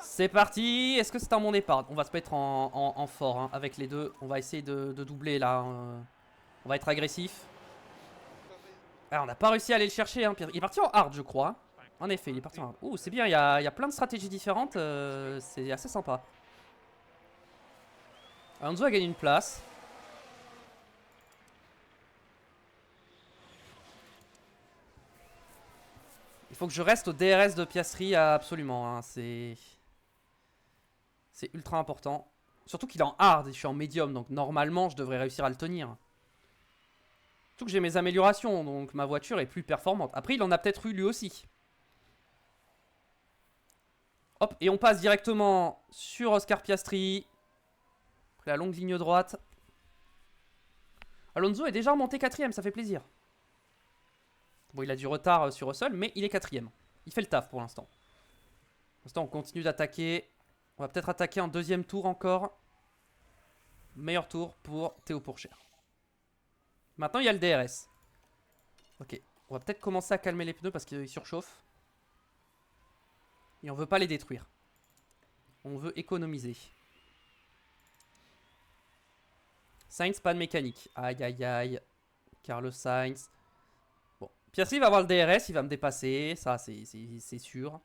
C'est parti. Est-ce que c'est un bon départ? On va se mettre en fort hein, avec les deux. On va essayer de doubler là. On va être agressif. Ah, on n'a pas réussi à aller le chercher. Hein. Il est parti en hard, je crois. En effet, il est parti. Ouh, c'est bien, il y a plein de stratégies différentes. C'est assez sympa. Alonso a gagné une place. Il faut que je reste au DRS de Piastri absolument. Hein. C'est ultra important. Surtout qu'il est en hard et je suis en médium. Donc normalement, je devrais réussir à le tenir. Surtout que j'ai mes améliorations. Donc ma voiture est plus performante. Après, il en a peut-être eu lui aussi. Hop, et on passe directement sur Oscar Piastri. Après la longue ligne droite. Alonso est déjà remonté 4ème, ça fait plaisir. Bon, il a du retard sur Russell, mais il est 4ème. Il fait le taf pour l'instant. Pour l'instant, on continue d'attaquer. On va peut-être attaquer en deuxième tour encore. Meilleur tour pour Théo Pourchaire. Maintenant, il y a le DRS. Ok, on va peut-être commencer à calmer les pneus parce qu'ils surchauffent. Et on veut pas les détruire. On veut économiser. Sainz, pas de mécanique. Aïe, aïe, aïe. Carlos Sainz. Bon, Piastri va avoir le DRS, il va me dépasser. Ça, c'est sûr.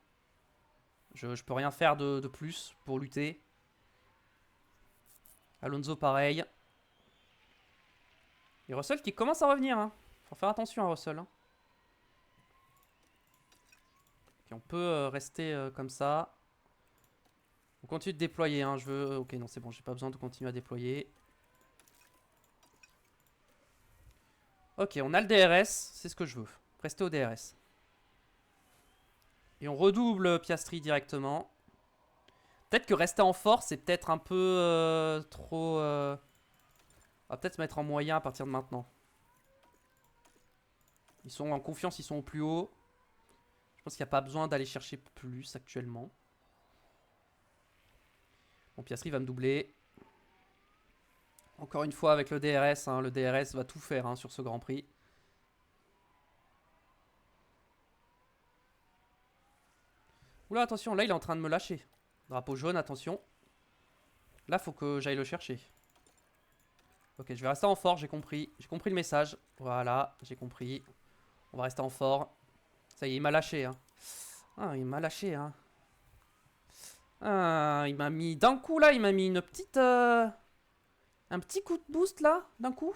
Je peux rien faire de plus pour lutter. Alonso, pareil. Et Russell qui commence à revenir. Hein. Faut faire attention à Russell. Hein. Okay, on peut rester comme ça. On continue de déployer. Hein. Je veux... Ok, non, c'est bon. J'ai pas besoin de continuer à déployer. Ok, on a le DRS. C'est ce que je veux. Rester au DRS. Et on redouble Piastri directement. Peut-être que rester en force, c'est peut-être un peu trop... On va peut-être se mettre en moyen à partir de maintenant. Ils sont en confiance, ils sont au plus haut. Je pense qu'il n'y a pas besoin d'aller chercher plus actuellement. Bon, Piastri va me doubler. Encore une fois avec le DRS. Hein, le DRS va tout faire hein, sur ce Grand Prix. Oula, attention, là il est en train de me lâcher. Drapeau jaune, attention. Là, faut que j'aille le chercher. Ok, je vais rester en fort, j'ai compris. J'ai compris le message. Voilà, j'ai compris. On va rester en fort. Ça y est, il m'a lâché. Hein. Ah, il m'a lâché. Hein. Ah, il m'a mis d'un coup là, il m'a mis une petite... un petit coup de boost là, d'un coup.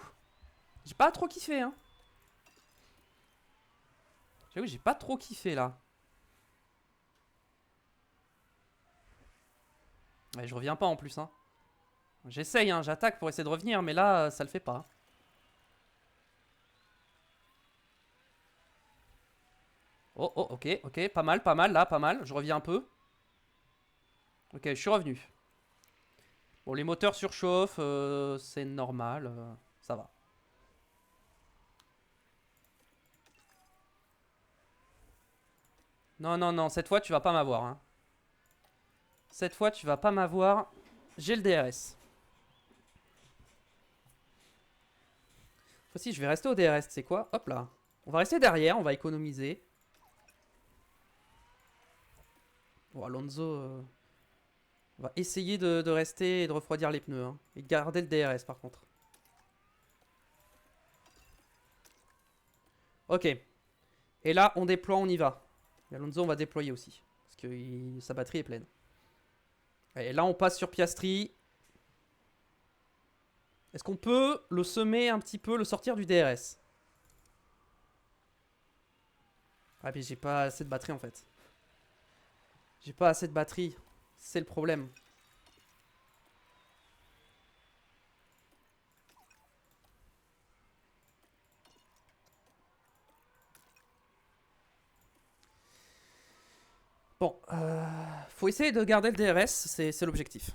J'ai pas trop kiffé. Hein. J'avoue, j'ai pas trop kiffé là. Ouais, je reviens pas en plus. Hein. J'essaye, hein, j'attaque pour essayer de revenir, mais là, ça le fait pas. Oh, oh, ok, ok, pas mal, là, pas mal. Je reviens un peu. Ok, je suis revenu. Bon, les moteurs surchauffent, c'est normal, ça va. Non, non, non, cette fois, tu vas pas m'avoir. Hein. Cette fois, tu vas pas m'avoir. J'ai le DRS. Cette fois-ci, je vais rester au DRS, tu sais quoi? Hop là. On va rester derrière, on va économiser. Bon, Alonso va essayer de rester et de refroidir les pneus. Hein, et de garder le DRS par contre. Ok. Et là, on déploie, on y va. Et Alonso, on va déployer aussi. Parce que sa batterie est pleine. Et là, on passe sur Piastri. Est-ce qu'on peut le semer un petit peu, le sortir du DRS? Ah, mais j'ai pas assez de batterie en fait. J'ai pas assez de batterie. C'est le problème. Bon, faut essayer de garder le DRS, c'est l'objectif.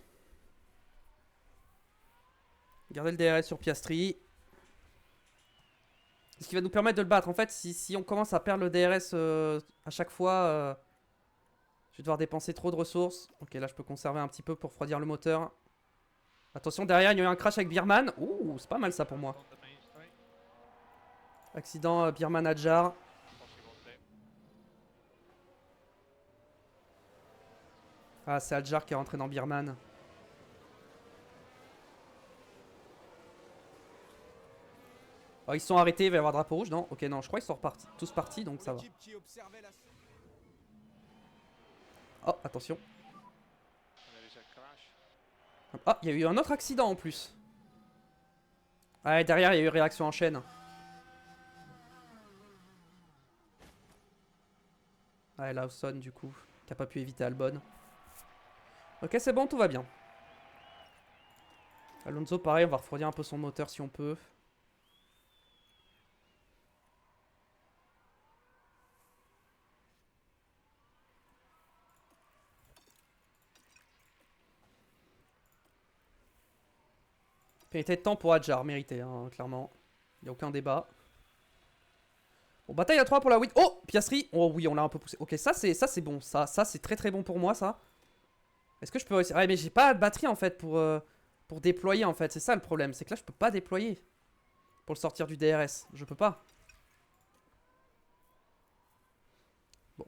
Garder le DRS sur Piastri. Ce qui va nous permettre de le battre. En fait, si on commence à perdre le DRS à chaque fois, je vais devoir dépenser trop de ressources. Ok, là je peux conserver un petit peu pour refroidir le moteur. Attention, derrière il y a eu un crash avec Birman. Ouh, c'est pas mal ça pour moi. Accident Birman Adjar. Ah, c'est Adjar qui est rentré dans Birman. Oh, ils sont arrêtés, il va y avoir drapeau rouge, non? Ok, non, je crois qu'ils sont repartis, tous partis, donc ça va. Oh, attention.
There is a crash.
Ah, il y a eu un autre accident en plus. Ouais, derrière, il y a eu réaction en chaîne. Ouais, Lawson, du coup, qui a pas pu éviter Albon. Ok, c'est bon, tout va bien. Alonso, pareil, on va refroidir un peu son moteur si on peut. Pénalité de temps pour Adjar, mérité, hein, clairement. Il n'y a aucun débat. Bon, bataille à 3 pour la 8. Oh, Piastri. Oh oui, on l'a un peu poussé. Ok, ça c'est bon. Ça c'est très très bon pour moi, ça. Est-ce que je peux réussir? Ouais, mais j'ai pas de batterie en fait pour déployer en fait. C'est ça le problème. C'est que là, je peux pas déployer. Pour le sortir du DRS. Je peux pas. Bon.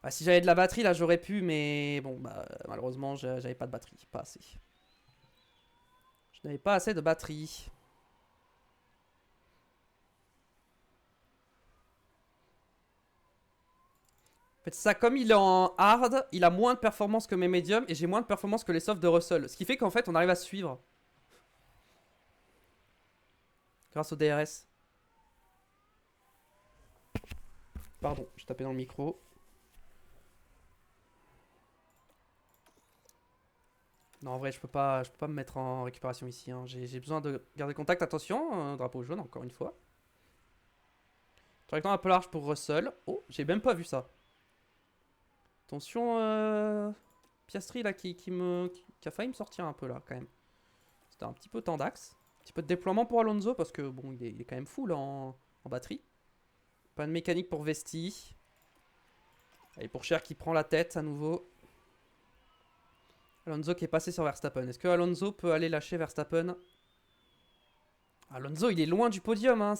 Ah, si j'avais de la batterie, là, j'aurais pu. Mais bon, bah, malheureusement, j'avais pas de batterie. Pas assez. Je n'avais pas assez de batterie. En fait, ça, comme il est en hard, il a moins de performance que mes médiums et j'ai moins de performance que les softs de Russell. Ce qui fait qu'en fait, on arrive à suivre. Grâce au DRS. Pardon, je tapais dans le micro. Non, en vrai, je peux pas me mettre en récupération ici. Hein. J'ai besoin de garder contact. Attention, drapeau jaune, encore une fois. Trajectoire un peu large pour Russell. Oh, j'ai même pas vu ça. Attention, Piastri là qui a failli me sortir un peu là quand même. C'était un petit peu tendax. Un petit peu de déploiement pour Alonso parce que bon, il est quand même full en batterie. Pas de mécanique pour Vesti. Et pour Cher qui prend la tête à nouveau. Alonso qui est passé sur Verstappen. Est-ce que Alonso peut aller lâcher Verstappen? Alonso, il est loin du podium. Hein.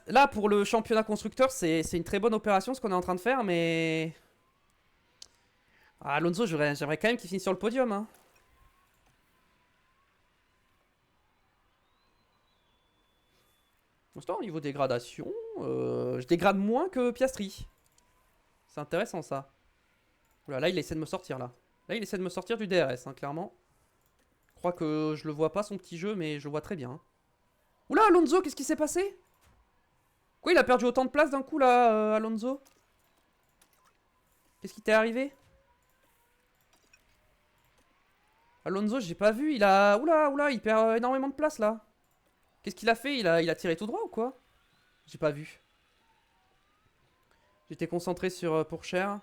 Là, pour le championnat constructeur, c'est une très bonne opération ce qu'on est en train de faire, mais... Ah, Alonso, j'aimerais quand même qu'il finisse sur le podium. Hein. Au niveau dégradation, je dégrade moins que Piastri. C'est intéressant ça. Oula, là, il essaie de me sortir là. Là, il essaie de me sortir du DRS, hein, clairement. Je crois que je le vois pas son petit jeu, mais je le vois très bien. Oula, Alonso, qu'est-ce qui s'est passé? Quoi, il a perdu autant de place d'un coup là, Alonso? Qu'est-ce qui t'est arrivé? Alonso, j'ai pas vu, il a... Oula, il perd énormément de place là. Qu'est-ce qu'il a fait? Il a tiré tout droit ou quoi? J'ai pas vu. J'étais concentré sur Pourchaire.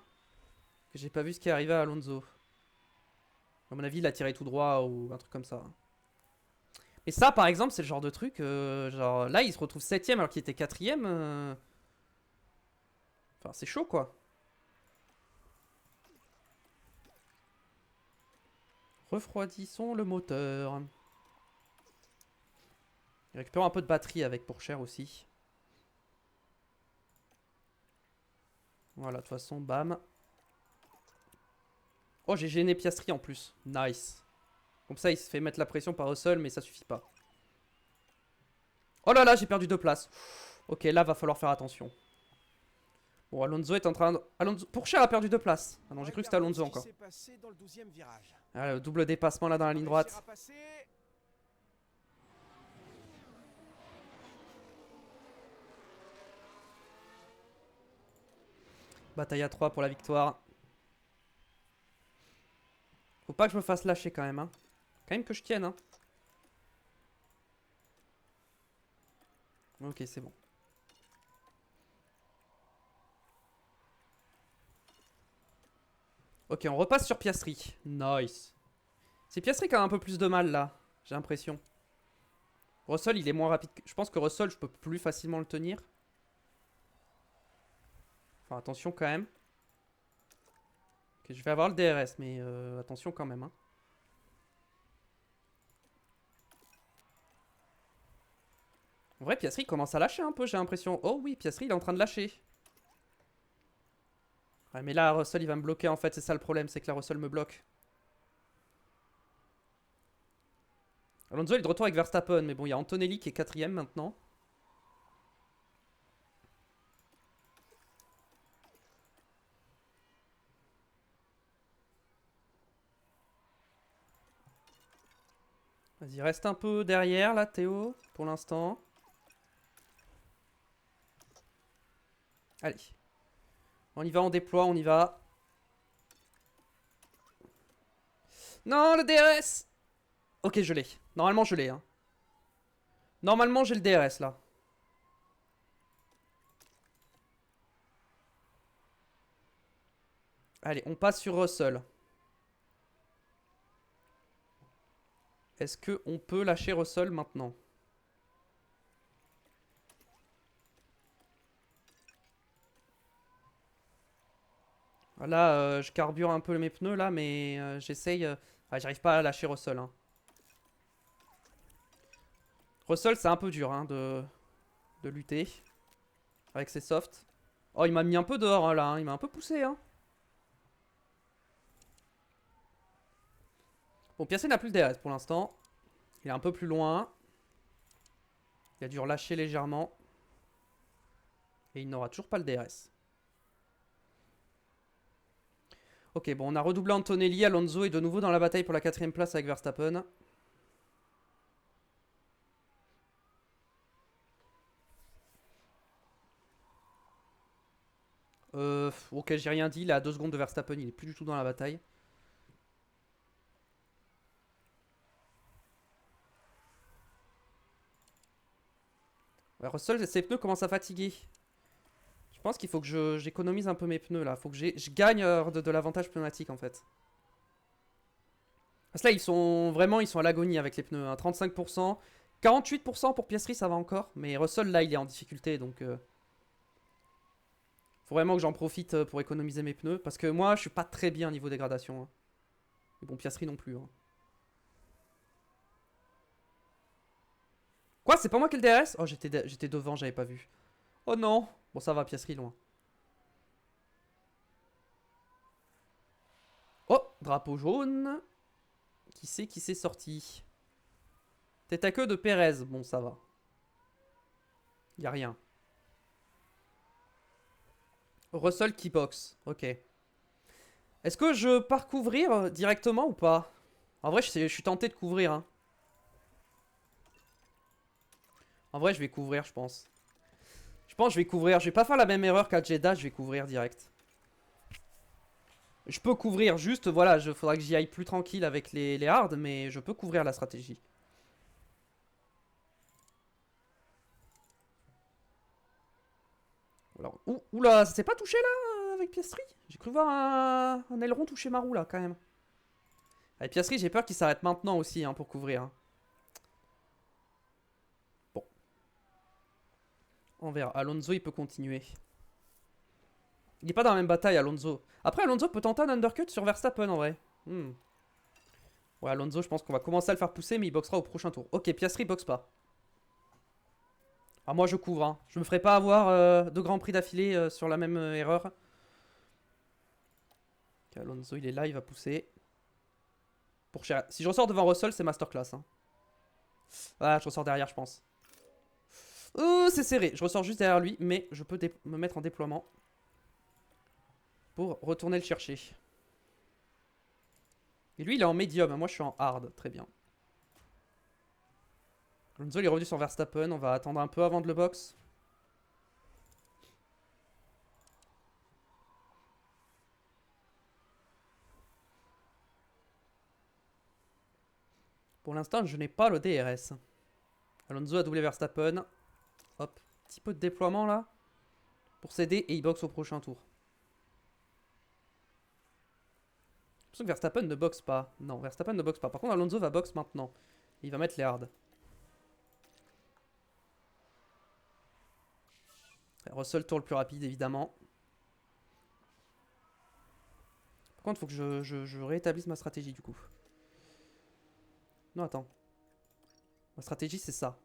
Que j'ai pas vu ce qui est arrivé à Alonso. À mon avis, il a tiré tout droit ou un truc comme ça. Et ça, par exemple, c'est le genre de truc... genre, là, il se retrouve 7ème alors qu'il était 4ème. Enfin, c'est chaud, quoi. Refroidissons le moteur. Récupérons un peu de batterie avec Pourchaire aussi. Voilà, de toute façon, bam. Oh, j'ai gêné Piastri en plus. Nice. Comme ça, il se fait mettre la pression par Russell, mais ça suffit pas. Oh là là, j'ai perdu 2 places. Ok, là, va falloir faire attention. Bon, Alonso est en train de... Pourchaire a perdu 2 places. Ah non, j'ai cru que c'était Alonso encore. Ah, le double dépassement là dans la ligne droite. Bataille à 3 pour la victoire. Faut pas que je me fasse lâcher quand même. Hein. Quand même que je tienne. Hein. Ok, c'est bon. Ok, on repasse sur Piastri. Nice. C'est Piastri qui a un peu plus de mal là. J'ai l'impression. Russell, il est moins rapide. Je pense que Russell, je peux plus facilement le tenir. Enfin, attention quand même. Ok, je vais avoir le DRS, mais attention quand même. Hein. En vrai, Piastri commence à lâcher un peu, j'ai l'impression. Oh oui, Piastri, il est en train de lâcher. Ouais, mais là, Russell, il va me bloquer en fait. C'est ça le problème, c'est que la Russell me bloque. Alonso, il est de retour avec Verstappen. Mais bon, il y a Antonelli qui est 4ème maintenant. Vas-y, reste un peu derrière là, Théo, pour l'instant. Allez. On y va, on déploie, on y va. Non, le DRS! Ok, je l'ai. Normalement, je l'ai. Hein. Normalement, j'ai le DRS là. Allez, on passe sur Russell. Est-ce qu'on peut lâcher Russell maintenant? Là, je carbure un peu mes pneus là, mais j'essaye. Ah, j'arrive pas à lâcher Russell. Hein. Russell, c'est un peu dur hein, de lutter avec ses softs. Oh, il m'a mis un peu dehors hein, là. Hein. Il m'a un peu poussé. Hein. Bon, Piastri n'a plus le DRS pour l'instant. Il est un peu plus loin. Il a dû relâcher légèrement. Et il n'aura toujours pas le DRS. Ok, bon, on a redoublé Antonelli. Alonso est de nouveau dans la bataille pour la 4ème place avec Verstappen. Ok, j'ai rien dit. Il est à 2 secondes de Verstappen. Il est plus du tout dans la bataille. Ouais, Russell, ses pneus commencent à fatiguer. Je pense qu'il faut que j'économise un peu mes pneus là. Faut que je gagne de l'avantage pneumatique en fait. Parce que là, ils sont à l'agonie avec les pneus. Hein. 35%. 48% pour Piastri, ça va encore. Mais Russell, là, il est en difficulté. Donc, faut vraiment que j'en profite pour économiser mes pneus. Parce que moi, je suis pas très bien niveau dégradation. Hein. Mais bon, Piastri non plus. Hein. Quoi, c'est pas moi qui ai le DRS? Oh, j'étais devant, j'avais pas vu. Oh non. Bon, ça va, Piastri loin. Oh, drapeau jaune. Qui s'est sorti? Tête à queue de Perez. Bon, ça va. Y a rien. Russell qui boxe. Ok. Est-ce que je pars couvrir directement ou pas? En vrai, je suis tenté de couvrir. Hein. En vrai, je vais couvrir, je pense. Je pense que je vais couvrir. Je vais pas faire la même erreur qu'à Jeddah. Je vais couvrir direct. Je peux couvrir juste, voilà. Faudra que j'y aille plus tranquille avec les hards. Mais je peux couvrir la stratégie. Alors, oula, ça s'est pas touché là avec Piastri? J'ai cru voir un aileron toucher ma roue là quand même. Avec Piastri, j'ai peur qu'il s'arrête maintenant aussi hein, pour couvrir. Hein. Bon. On verra. Alonso, il peut continuer. Il n'est pas dans la même bataille, Alonso. Après, Alonso peut tenter un undercut sur Verstappen en vrai. Ouais, Alonso, je pense qu'on va commencer à le faire pousser, mais il boxera au prochain tour. Ok, Piastri boxe pas. Ah, moi, je couvre. Hein. Je me ferai pas avoir deux grands prix d'affilée sur la même erreur. Ok, Alonso, il est là, il va pousser. Si je ressors devant Russell, c'est masterclass. Hein. Ah, je ressors derrière, je pense. C'est serré. Je ressors juste derrière lui, mais je peux me mettre en déploiement. Pour retourner le chercher. Et lui, il est en médium. Moi, je suis en hard. Très bien. Alonso, il est revenu sur Verstappen. On va attendre un peu avant de le box. Pour l'instant, je n'ai pas le DRS. Alonso a doublé Verstappen. Hop. Petit peu de déploiement là. Pour s'aider et il boxe au prochain tour. J'ai l'impression que Verstappen ne boxe pas. Non, Verstappen ne boxe pas. Par contre, Alonso va boxe maintenant. Il va mettre les hards. Russell tour le plus rapide, évidemment. Par contre, il faut que je rétablisse ma stratégie, du coup. Non, attends. Ma stratégie, c'est ça.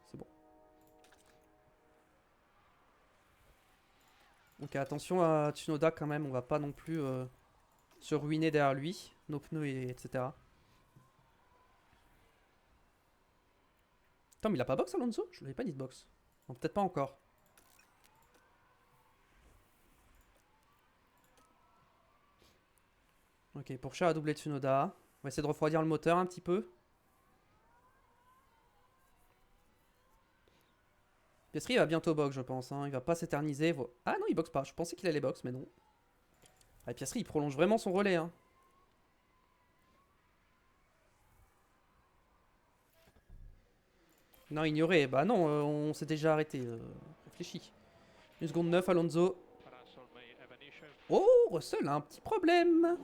C'est bon. Ok, attention à Tsunoda, quand même. On va pas non plus se ruiner derrière lui. Nos pneus, etc. Attends, mais il a pas box, Alonso? Je l'avais pas dit de box. Non, peut-être pas encore. Ok, Porsche a doublé Tsunoda. On va essayer de refroidir le moteur un petit peu. Piastri va bientôt box, je pense. Hein. Il va pas s'éterniser. Ah non, il boxe pas. Je pensais qu'il allait box, mais non. Ah, Piastri, il prolonge vraiment son relais. Hein. Non, ignoré. Bah non, on s'est déjà arrêté. Réfléchis. 1 seconde 9, Alonso.
Russell may have an issue.
Oh, Russell a un petit problème.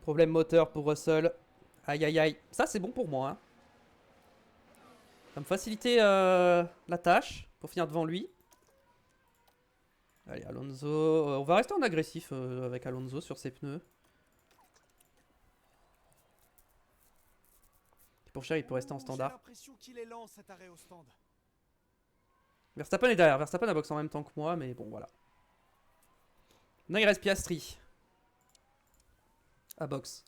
Problème moteur pour Russell. Aïe aïe aïe. Ça, c'est bon pour moi. Hein. Ça va me faciliter la tâche pour finir devant lui. Allez, Alonso. On va rester en agressif avec Alonso sur ses pneus. Pour cher, il peut rester en
J'ai
standard.
l'impression qu'il est lent cet arrêt au stand.
Verstappen est derrière. Verstappen a box en même temps que moi, mais bon, voilà. Maintenant, il reste Piastri. À box.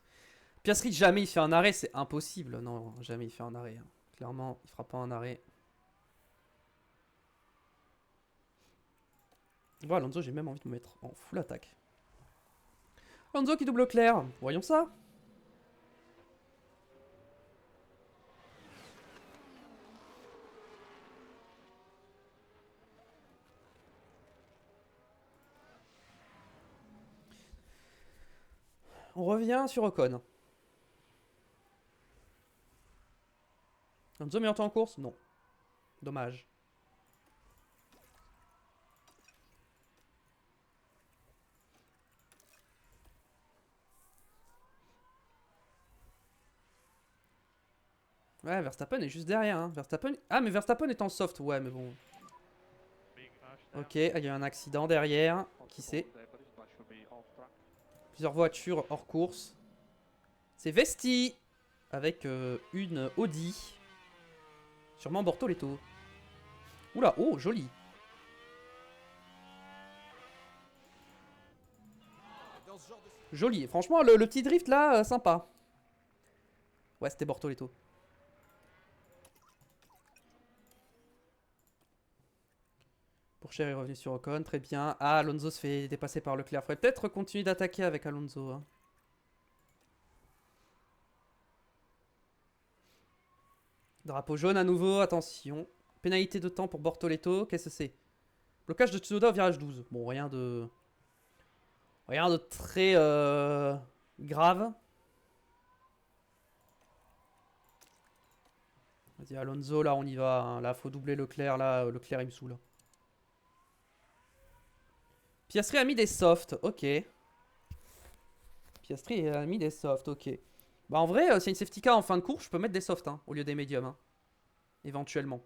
Piastri, jamais il fait un arrêt, c'est impossible. Non, jamais il fait un arrêt. Hein. Clairement, il fera pas un arrêt. Voilà, Alonso, j'ai même envie de me mettre en full attaque. Alonso qui double Leclerc. Voyons ça. On revient sur Ocon. Alonso meilleur temps en course? Non. Dommage. Ouais, Verstappen est juste derrière. Hein. Verstappen... Ah, mais Verstappen est en soft. Ouais, mais bon.
Big rush there.
Ok, il y a un accident derrière. Qui c'est?
That should be off track.
Plusieurs voitures hors course. C'est Vesti. Avec une Audi. Sûrement Bortoletto. Oula, oh, joli.
Dans ce genre de...
Joli. Franchement, le petit drift là, sympa. Ouais, c'était Bortoletto. Pourchaire est revenu sur Ocon, très bien. Ah, Alonso se fait dépasser par Leclerc. Faudrait peut-être continuer d'attaquer avec Alonso. Hein. Drapeau jaune à nouveau, attention. Pénalité de temps pour Bortoletto, qu'est-ce que c'est? Blocage de Tsunoda au virage 12. Bon, rien de... Rien de très grave. Vas-y, Alonso, là, on y va. Hein. Là, faut doubler Leclerc. Là, Leclerc, il me saoule. Piastri a mis des softs, ok. Piastri a mis des softs, ok. Bah en vrai, s'il y a une safety car en fin de course, je peux mettre des softs hein, au lieu des médiums. Hein. Éventuellement.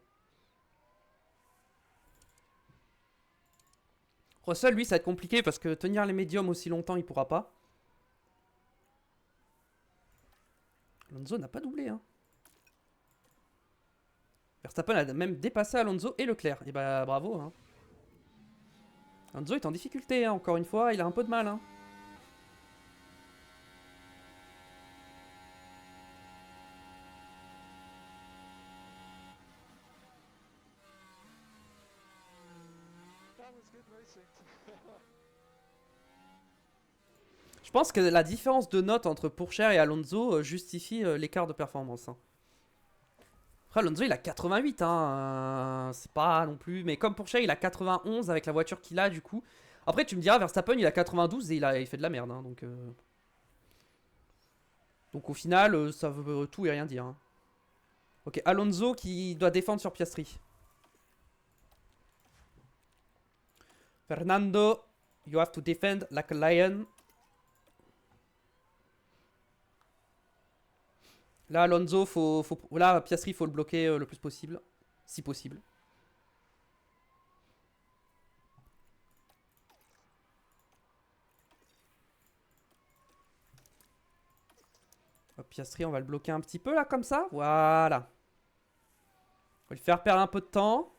Russell, lui, ça va être compliqué parce que tenir les médiums aussi longtemps, il pourra pas. Alonso n'a pas doublé. Hein. Verstappen a même dépassé Alonso et Leclerc. Et bah bravo. Hein. Alonso est en difficulté, hein, encore une fois, il a un peu de mal. Hein.
That was good racing.
Je pense que la différence de notes entre Pourchaire et Alonso justifie l'écart de performance. Hein. Après, Alonso il a 88, hein, c'est pas non plus. Mais comme Pourchaire il a 91 avec la voiture qu'il a, du coup. Après, tu me diras, Verstappen il a 92 et il fait de la merde. Hein, donc au final, ça veut tout et rien dire. Hein. Ok, Alonso qui doit défendre sur Piastri. Fernando, you have to defend like a lion. Là, Alonso, là, Piastri, faut le bloquer le plus possible. Si possible. Hop, Piastri, on va le bloquer un petit peu, là, comme ça. Voilà. On va lui faire perdre un peu de temps.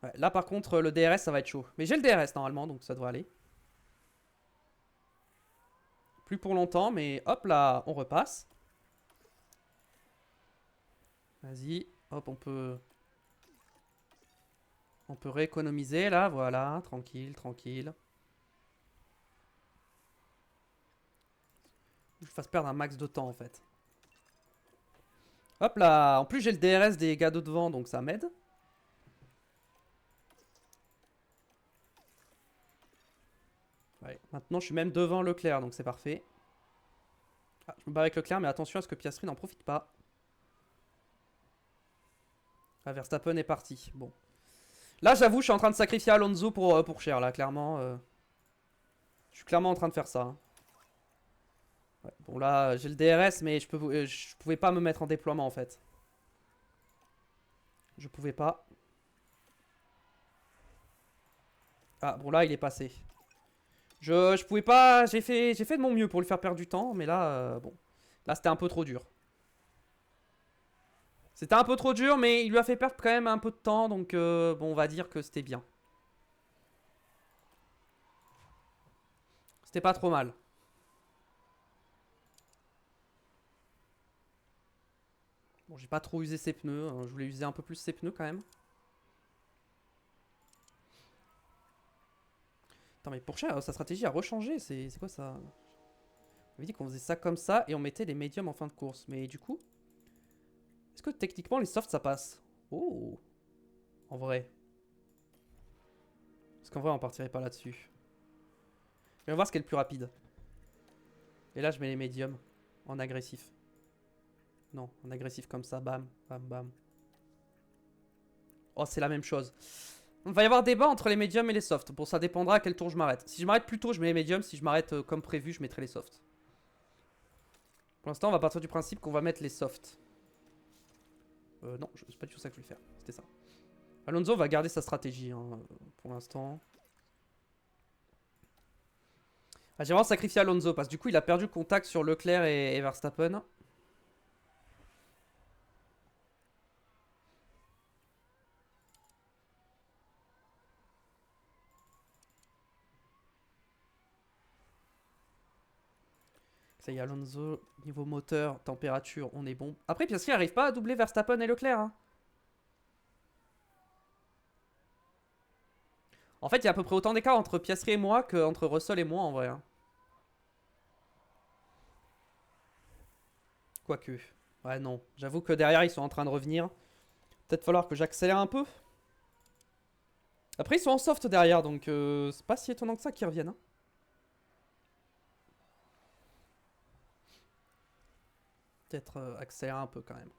Ouais, là, par contre, le DRS, ça va être chaud. Mais j'ai le DRS, normalement, donc ça devrait aller. Plus pour longtemps, mais hop, là, on repasse. Vas-y. Hop, on peut... On peut rééconomiser là, voilà, tranquille, tranquille. Je fasse perdre un max de temps en fait. Hop là, en plus j'ai le DRS des gars de devant donc ça m'aide. Ouais, maintenant je suis même devant Leclerc donc c'est parfait. Ah, je me bats avec Leclerc mais attention à ce que Piastri n'en profite pas. Ah, Verstappen est parti, bon. Là j'avoue je suis en train de sacrifier Alonso pour cher là, clairement. Je suis clairement en train de faire ça. Hein. Ouais, bon là j'ai le DRS mais je pouvais pas me mettre en déploiement en fait. Je pouvais pas. Ah bon là il est passé. Je pouvais pas. J'ai fait de mon mieux pour lui faire perdre du temps, mais là bon. Là c'était un peu trop dur. C'était un peu trop dur, mais il lui a fait perdre quand même un peu de temps, donc bon on va dire que c'était bien. C'était pas trop mal. Bon j'ai pas trop usé ses pneus, hein. Je voulais user un peu plus ses pneus quand même. Attends mais pour sa stratégie a rechangé, c'est quoi ça? On avait dit qu'on faisait ça comme ça et on mettait les médiums en fin de course. Mais du coup, est-ce que techniquement les softs ça passe? Oh, en vrai. Parce qu'en vrai on partirait pas là-dessus. On va voir ce qui est le plus rapide. Et là je mets les médiums en agressif. Non, en agressif comme ça, bam, bam, bam. Oh c'est la même chose. Il va y avoir débat entre les médiums et les softs. Bon ça dépendra à quel tour je m'arrête. Si je m'arrête plus tôt je mets les médiums. Si je m'arrête comme prévu je mettrai les softs. Pour l'instant on va partir du principe qu'on va mettre les softs. Non, c'est pas du tout ça que je voulais faire. C'était ça. Alonso va garder sa stratégie hein, pour l'instant. Ah, j'ai vraiment sacrifié Alonso parce que du coup il a perdu le contact sur Leclerc et Verstappen. Ça y est, Alonso, niveau moteur, température, on est bon. Après, Piastri n'arrive pas à doubler Verstappen et Leclerc. Hein. En fait, il y a à peu près autant d'écart entre Piastri et moi qu'entre Russell et moi en vrai. Hein. Quoique. Ouais, non. J'avoue que derrière, ils sont en train de revenir. Peut-être falloir que j'accélère un peu. Après, ils sont en soft derrière, donc c'est pas si étonnant que ça qu'ils reviennent. Hein. Peut-être accélérer un peu quand même.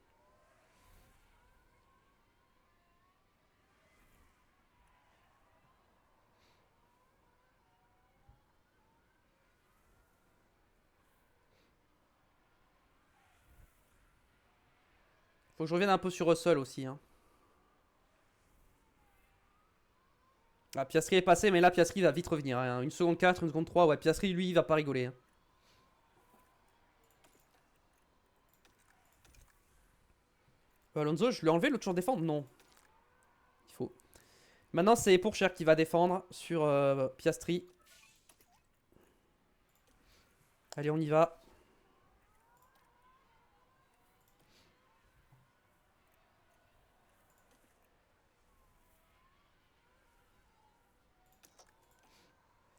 Faut que je revienne un peu sur Russell aussi. Hein. Ah, Piastri est passé, mais là, Piastri va vite revenir. Hein. 1 seconde 4, 1 seconde 3. Ouais, Piastri, lui, il va pas rigoler. Hein. Alonso, je lui ai enlevé l'autre champ défendre? Non. Il faut. Maintenant, c'est Pourchaire qui va défendre sur Piastri. Allez, on y va.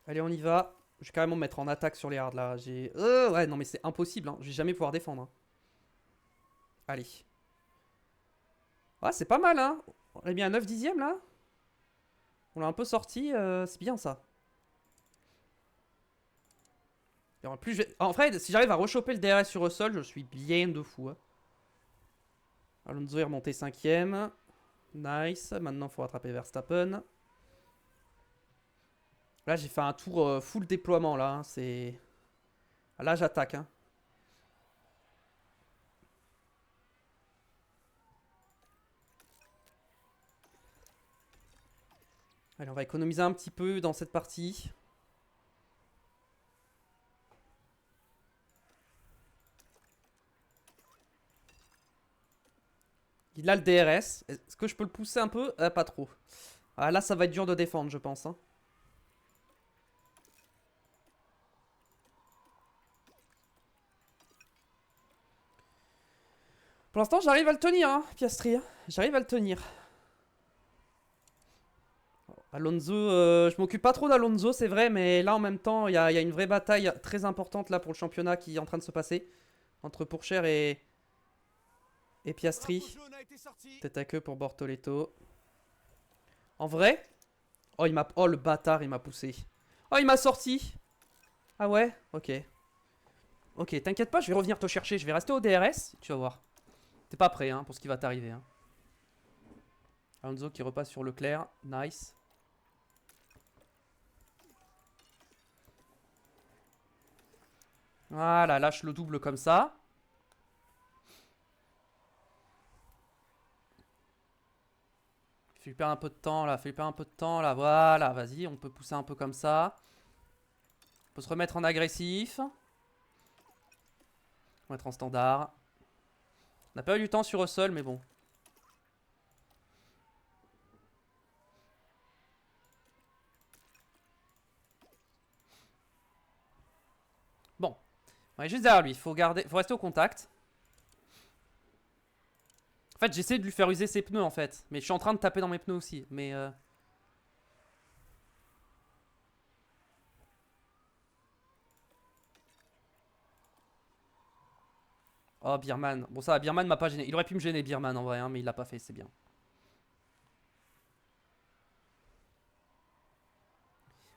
Allez, on y va. Je vais carrément me mettre en attaque sur les hards là. J'ai. Ouais, non, mais c'est impossible. Hein. Je vais jamais pouvoir défendre. Hein. Allez. Ah, c'est pas mal, hein. On a mis un 9 dixième là. On l'a un peu sorti. C'est bien ça. Et en plus, en vrai, si j'arrive à rechoper le DRS sur Russell, je suis bien de fou. Hein. Alonso est remonté 5ème. Nice. Maintenant, il faut rattraper Verstappen. Là, j'ai fait un tour full déploiement là. C'est. Là, j'attaque. Hein. Allez, on va économiser un petit peu dans cette partie. Il a le DRS. Est-ce que je peux le pousser un peu? Pas trop. Ah, là, ça va être dur de défendre, je pense. Hein. Pour l'instant, j'arrive à le tenir, hein, Piastri. Hein. J'arrive à le tenir. Alonso, je m'occupe pas trop d'Alonso, c'est vrai, mais là en même temps, il y a une vraie bataille très importante là pour le championnat qui est en train de se passer entre Pourchère et Piastri.
Drapeau jaune a été sorti.
Tête à queue pour Bortoleto. En vrai? Oh, oh, le bâtard, il m'a poussé. Oh, il m'a sorti. Ah ouais? Ok. Ok, t'inquiète pas, je vais revenir te chercher. Je vais rester au DRS. Tu vas voir. T'es pas prêt hein, pour ce qui va t'arriver. Hein. Alonso qui repasse sur Leclerc. Nice. Voilà, lâche le double comme ça. Fais-lui perdre un peu de temps là, fais-lui perdre un peu de temps là. Voilà, vas-y, on peut pousser un peu comme ça. On peut se remettre en agressif. On va mettre en standard. On n'a pas eu du temps sur Russell, mais bon. Bon. On est juste derrière lui. Faut rester au contact. En fait, j'essaie de lui faire user ses pneus en fait. Mais je suis en train de taper dans mes pneus aussi. Mais oh, Birman. Bon, ça va, Birman m'a pas gêné. Il aurait pu me gêner, Birman en vrai, hein, mais il l'a pas fait, c'est bien.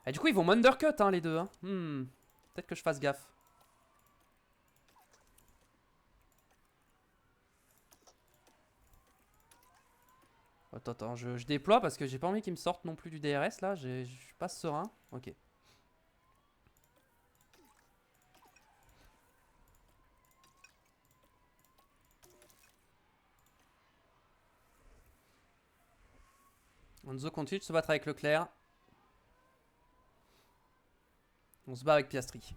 Et du coup, ils vont m'undercut, hein, les deux. Hein. Peut-être que je fasse gaffe. Attends, je déploie parce que j'ai pas envie qu'ils me sortent non plus du DRS là. Je suis pas serein. Ok. Enzo continue de se battre avec Leclerc. On se bat avec Piastri.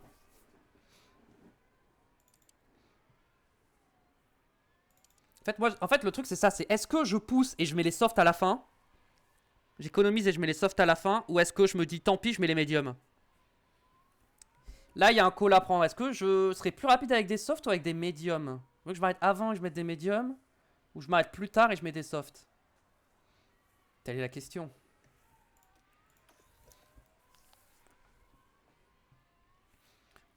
En fait, le truc c'est ça, c'est est-ce que je pousse et je mets les softs à la fin? J'économise et je mets les softs à la fin, ou est-ce que je me dis tant pis, je mets les médiums? Là, il y a un call à prendre. Est-ce que je serai plus rapide avec des softs ou avec des médiums? Vous voulez que je m'arrête avant et je mette des médiums? Ou je m'arrête plus tard et je mets des softs? Telle est la question.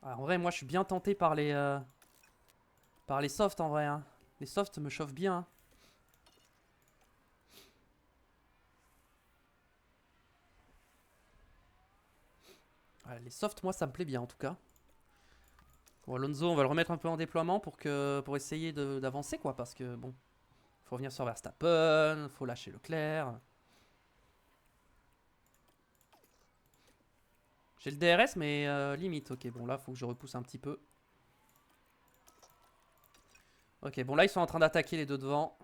Alors, en vrai, moi, je suis bien tenté par les softs, en vrai. Hein. Les softs me chauffent bien. Hein. Ouais, les softs, moi, ça me plaît bien, en tout cas. Bon, Alonso, on va le remettre un peu en déploiement pour essayer d'avancer, quoi. Parce que, bon, faut revenir sur Verstappen, faut lâcher Leclerc. J'ai le DRS, mais limite. Ok, bon, là, faut que je repousse un petit peu. Ok, bon, là, ils sont en train d'attaquer les deux devant.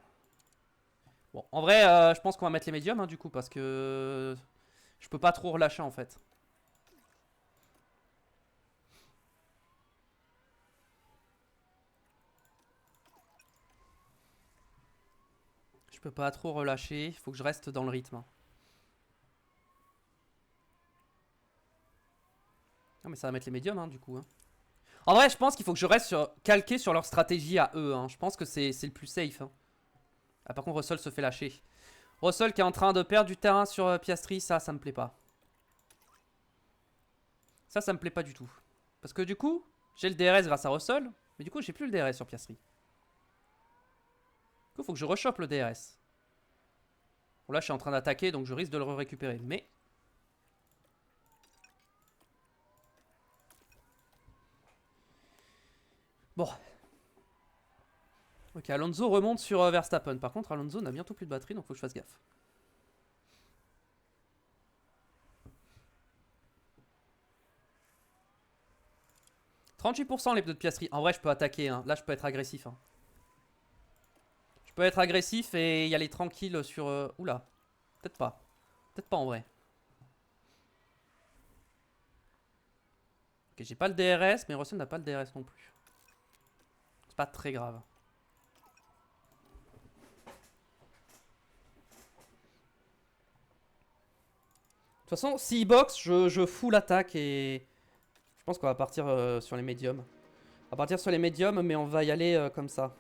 Bon, en vrai, je pense qu'on va mettre les médiums, hein, du coup, parce que je peux pas trop relâcher, en fait. Je peux pas trop relâcher, il faut que je reste dans le rythme. Non, mais ça va mettre les médiums, hein, du coup. Hein. En vrai, je pense qu'il faut que je reste calqué sur leur stratégie à eux. Hein. Je pense que c'est le plus safe. Hein. Ah, par contre, Russell se fait lâcher. Russell qui est en train de perdre du terrain sur Piastri, ça me plaît pas. Ça me plaît pas du tout. Parce que du coup, j'ai le DRS grâce à Russell, mais du coup, j'ai plus le DRS sur Piastri. Du coup, il faut que je rechoppe le DRS. Bon, là, je suis en train d'attaquer, donc je risque de le récupérer. Mais bon. Ok, Alonso remonte sur Verstappen. Par contre, Alonso n'a bientôt plus de batterie, donc il faut que je fasse gaffe. « 38% les pneus de Piastri. En vrai, je peux attaquer. Hein. Là, je peux être agressif. Hein. Je peux être agressif et y aller tranquille sur... Oula. Peut-être pas. Peut-être pas en vrai. Ok, j'ai pas le DRS, mais Russell n'a pas le DRS non plus. C'est pas très grave. De toute façon, s'il boxe, je fous l'attaque et... Je pense qu'on va partir sur les médiums. On va partir sur les médiums, mais on va y aller comme ça.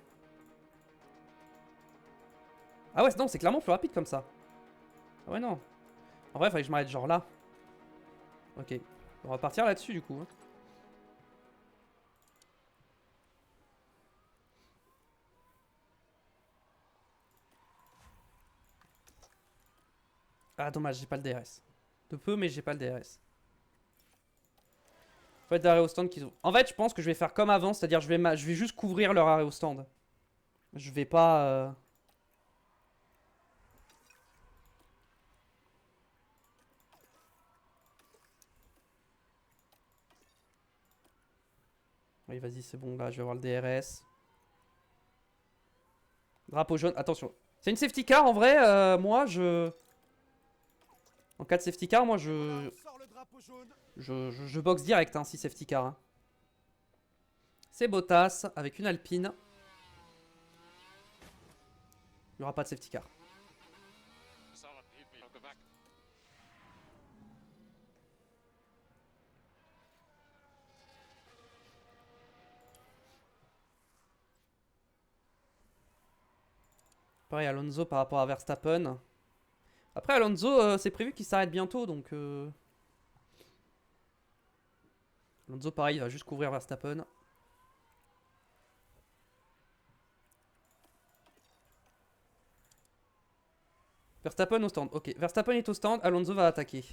Ah ouais, non, c'est clairement plus rapide comme ça. Ah ouais, non. En vrai, il fallait que je m'arrête genre là. Ok. On va partir là-dessus du coup. Hein. Ah dommage, j'ai pas le DRS. De peu, mais j'ai pas le DRS. Faut être d'arrêt au stand qu'ils ont. En fait, je pense que je vais faire comme avant, c'est-à-dire je vais juste couvrir leur arrêt au stand. Je vais pas. Oui, vas-y, c'est bon, là, je vais avoir le DRS. Drapeau jaune, attention. C'est une safety car en vrai, moi je. En cas de safety car, moi
Voilà, on sort le drapeau jaune.
je boxe direct hein, si safety car. Hein. C'est Bottas avec une Alpine. Il n'y aura pas de safety car. Pareil, Alonso par rapport à Verstappen. Après, Alonso, c'est prévu qu'il s'arrête bientôt, donc... Alonso, pareil, il va juste couvrir Verstappen. Verstappen au stand. Ok, Verstappen est au stand, Alonso va attaquer.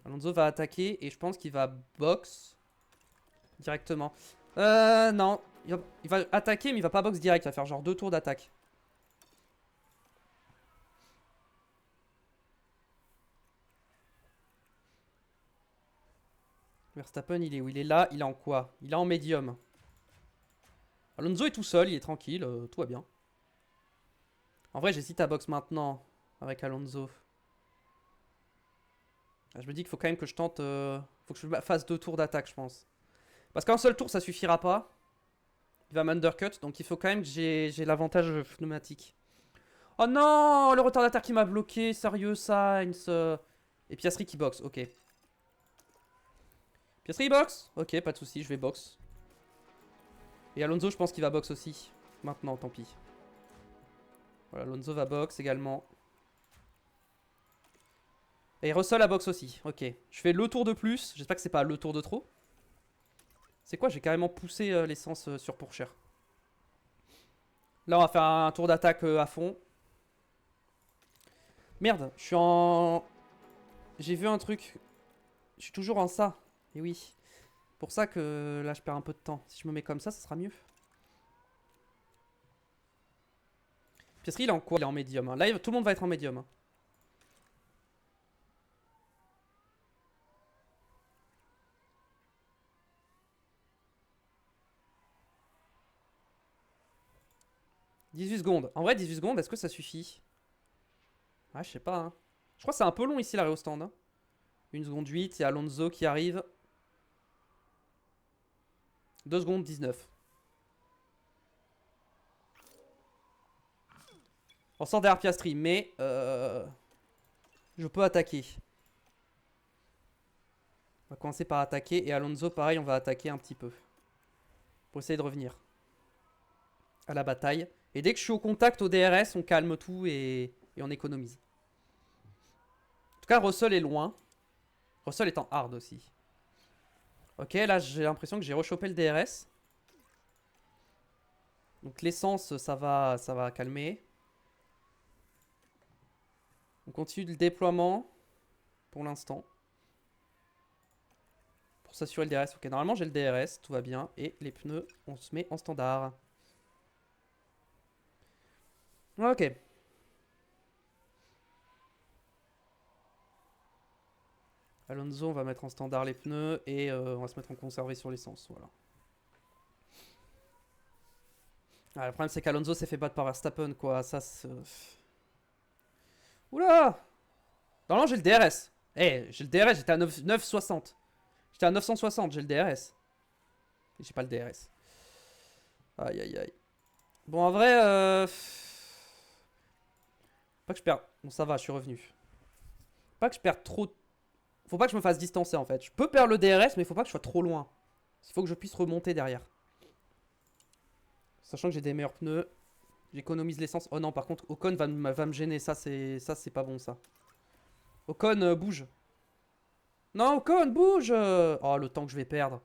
Alonso va attaquer et je pense qu'il va box directement. Non. Il va attaquer, mais il va pas box direct, il va faire genre 2 tours d'attaque. Verstappen, il est où? Il est là, il est en quoi? Il est en médium. Alonso est tout seul, il est tranquille, tout va bien. En vrai, j'hésite à box maintenant avec Alonso. Je me dis qu'il faut quand même que je tente... faut que je fasse 2 tours d'attaque, je pense. Parce qu'un seul tour, ça suffira pas. Il va m'undercut, donc il faut quand même que j'ai l'avantage pneumatique. Oh non! Le retardataire qui m'a bloqué, sérieux, Sainz. Et Piastri qui boxe, ok. Piastri boxe? Ok, pas de soucis, je vais box. Et Alonso, je pense qu'il va box aussi. Maintenant, tant pis. Voilà, Alonso va box également. Et Russell a box aussi, ok. Je fais le tour de plus, j'espère que c'est pas le tour de trop. C'est quoi? J'ai carrément poussé l'essence sur Pourchère. Là, on va faire un tour d'attaque à fond. Merde, je suis en... J'ai vu un truc. Je suis toujours en ça. Et oui. Pour ça que là, je perds un peu de temps. Si je me mets comme ça sera mieux. Piastri, il est en quoi? Il est en médium. Hein. Là, tout le monde va être en médium. Hein. « 18 secondes. En vrai, 18 secondes, est-ce que ça suffit? Ah, je sais pas. Hein. Je crois que c'est un peu long ici, l'arrêt au stand. Hein. 1 seconde 8. Il y a Alonso qui arrive. 2 secondes 19. On sort derrière Piastri, mais je peux attaquer. On va commencer par attaquer. Et Alonso, pareil, on va attaquer un petit peu. Pour essayer de revenir à la bataille. Et dès que je suis au contact au DRS, on calme tout et on économise. En tout cas, Russell est loin. Russell est en hard aussi. Ok, là, j'ai l'impression que j'ai rechopé le DRS. Donc l'essence, ça va calmer. On continue le déploiement pour l'instant. Pour s'assurer le DRS. Ok, normalement j'ai le DRS, tout va bien. Et les pneus, on se met en standard. Ok. Alonso, on va mettre en standard les pneus et on va se mettre en conservé sur l'essence. Voilà. Ah, le problème c'est qu'Alonso s'est fait battre par Verstappen quoi. Ça c'est... Oula! Normalement j'ai le DRS. Eh, j'ai le DRS, j'étais à 960. J'étais à 960, j'ai le DRS. J'ai pas le DRS. Aïe aïe aïe. Bon en vrai... Pas que je perde... Bon ça va, je suis revenu. Pas que je perde trop... Faut pas que je me fasse distancer en fait. Je peux perdre le DRS mais il faut pas que je sois trop loin. Il faut que je puisse remonter derrière. Sachant que j'ai des meilleurs pneus. J'économise l'essence. Oh non par contre Ocon va me gêner. Ça c'est pas bon ça. Ocon, bouge. Non, Ocon, bouge. Oh, le temps que je vais perdre.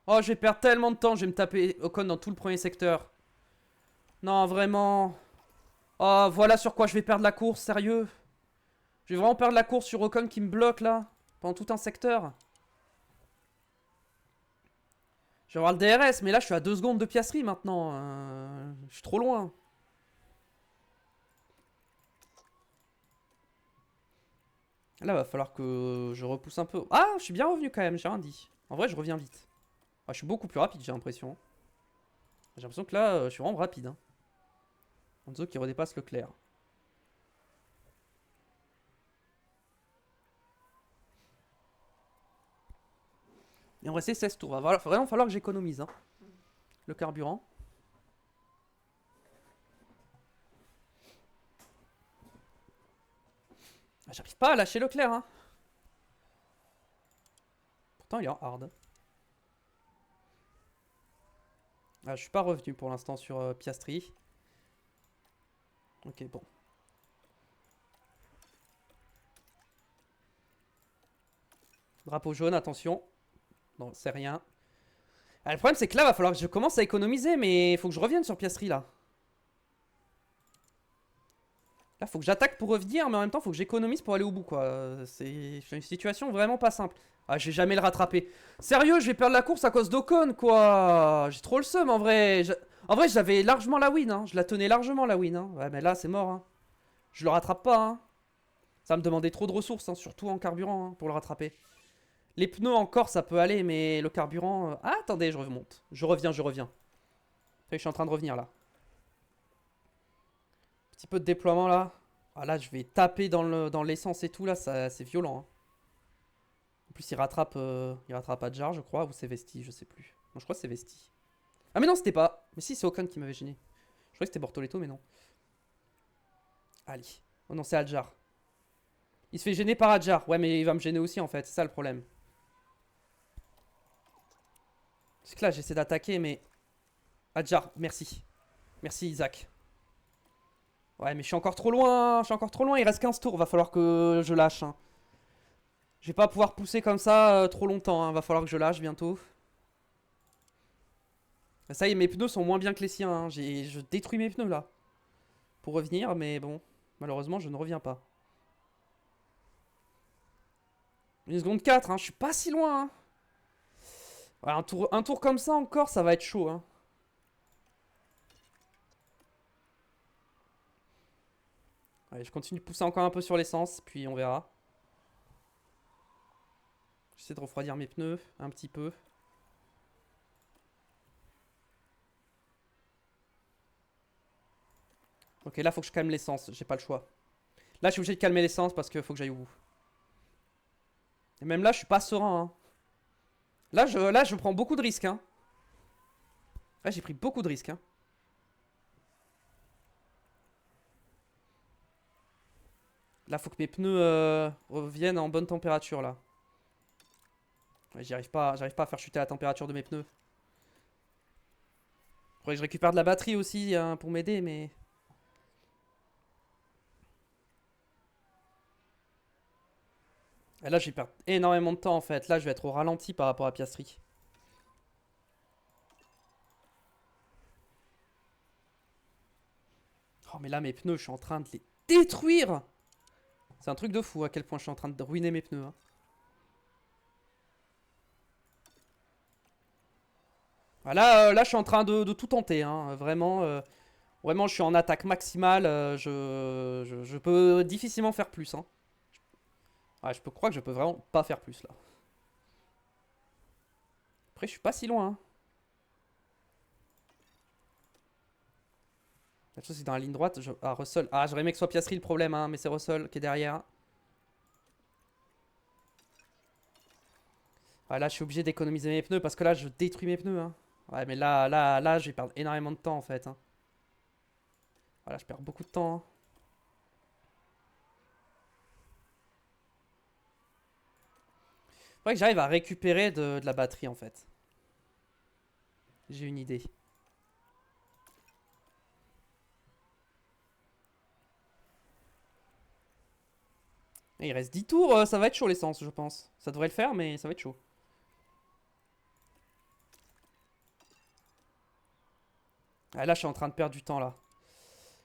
Oh, je vais perdre tellement de temps. Je vais me taper Ocon dans tout le premier secteur. Non, vraiment. Oh, voilà sur quoi je vais perdre la course, sérieux. Je vais vraiment perdre la course sur Ocon qui me bloque, là. Pendant tout un secteur. Je vais avoir le DRS, mais là, je suis à 2 secondes de Piastri, maintenant. Je suis trop loin. Là, va falloir que je repousse un peu. Ah, je suis bien revenu quand même, j'ai rien dit. En vrai, je reviens vite. Ah, je suis beaucoup plus rapide, j'ai l'impression. J'ai l'impression que là, je suis vraiment rapide. Hein. Enzo qui redépasse Leclerc. Et on va rester 16 tours. Va vraiment falloir que j'économise hein, le carburant. Ah, j'arrive pas à lâcher Leclerc. Hein. Pourtant, il est en hard. Ah, je suis pas revenu pour l'instant sur Piastri. Ok, bon. Drapeau jaune, attention. Non, c'est rien. Ah, le problème, c'est que là, va falloir que je commence à économiser, mais il faut que je revienne sur Piastri, là. Là, faut que j'attaque pour revenir, mais en même temps, faut que j'économise pour aller au bout, quoi. C'est une situation vraiment pas simple. Ah, je vais jamais le rattraper. Sérieux, je vais perdre la course à cause d'Ocon, quoi. J'ai trop le seum, en vrai. En vrai, j'avais largement la win, hein. Je la tenais largement, la win, hein. Ouais, mais là, c'est mort, hein. Je le rattrape pas, hein. Ça va me demander trop de ressources, hein, surtout en carburant, hein, pour le rattraper. Les pneus encore, ça peut aller, mais le carburant... Ah, attendez, je remonte. Je reviens, je reviens. Je suis en train de revenir, là. Petit peu de déploiement, là. Ah, là, je vais taper dans l'essence et tout, là, c'est violent. Hein. En plus, il rattrape Adjar, je crois, ou c'est Vesti, je sais plus. Non, je crois que c'est Vesti. Ah, mais non, c'était pas... Mais si, c'est Ocon qui m'avait gêné. Je croyais que c'était Bortoletto, mais non. Allez. Oh non, c'est Adjar. Il se fait gêner par Adjar. Ouais, mais il va me gêner aussi, en fait. C'est ça, le problème. C'est que là, j'essaie d'attaquer, mais... Adjar, merci. Merci, Isaac. Ouais, mais je suis encore trop loin. Je suis encore trop loin. Il reste 15 tours. Va falloir que je lâche. Hein. Je vais pas pouvoir pousser comme ça trop longtemps. Hein. Va falloir que je lâche bientôt. Ça y est, mes pneus sont moins bien que les siens. Hein. Je détruis mes pneus, là. Pour revenir, mais bon. Malheureusement, je ne reviens pas. 1 seconde 4, hein. Je suis pas si loin. Hein. Ouais, un tour comme ça encore, ça va être chaud. Hein. Allez, je continue de pousser encore un peu sur l'essence, puis on verra. J'essaie de refroidir mes pneus un petit peu. Ok, là, faut que je calme l'essence. J'ai pas le choix. Là, je suis obligé de calmer l'essence parce qu'il faut que j'aille au bout. Et même là, je suis pas serein. Hein. Là, je prends beaucoup de risques. Hein. Là, j'ai pris beaucoup de risques. Hein. Là, faut que mes pneus reviennent en bonne température, là. Ouais, j'arrive pas à faire chuter la température de mes pneus. Faudrait que je récupère de la batterie aussi hein, pour m'aider, mais... Et là, je vais perdre énormément de temps, en fait. Là, je vais être au ralenti par rapport à Piastri. Oh, mais là, mes pneus, je suis en train de les détruire. C'est un truc de fou à quel point je suis en train de ruiner mes pneus. Hein. Ah, là, je suis en train de tout tenter. Hein. Vraiment, vraiment, je suis en attaque maximale. Je peux difficilement faire plus. Hein. Ouais, crois que je peux vraiment pas faire plus là. Après, je suis pas si loin. Hein. La chose, c'est dans la ligne droite. Ah, Russell. Ah, j'aurais aimé que ce soit Piastri le problème, hein, mais c'est Russell qui est derrière. Ah, là, je suis obligé d'économiser mes pneus parce que là, je détruis mes pneus. Hein. Ouais, mais là, je vais perdre énormément de temps en fait. Hein. Voilà, je perds beaucoup de temps. Hein. Faudrait que j'arrive à récupérer de la batterie en fait. J'ai une idée. Et il reste 10 tours, ça va être chaud l'essence, je pense. Ça devrait le faire, mais ça va être chaud. Ah, là, je suis en train de perdre du temps, là.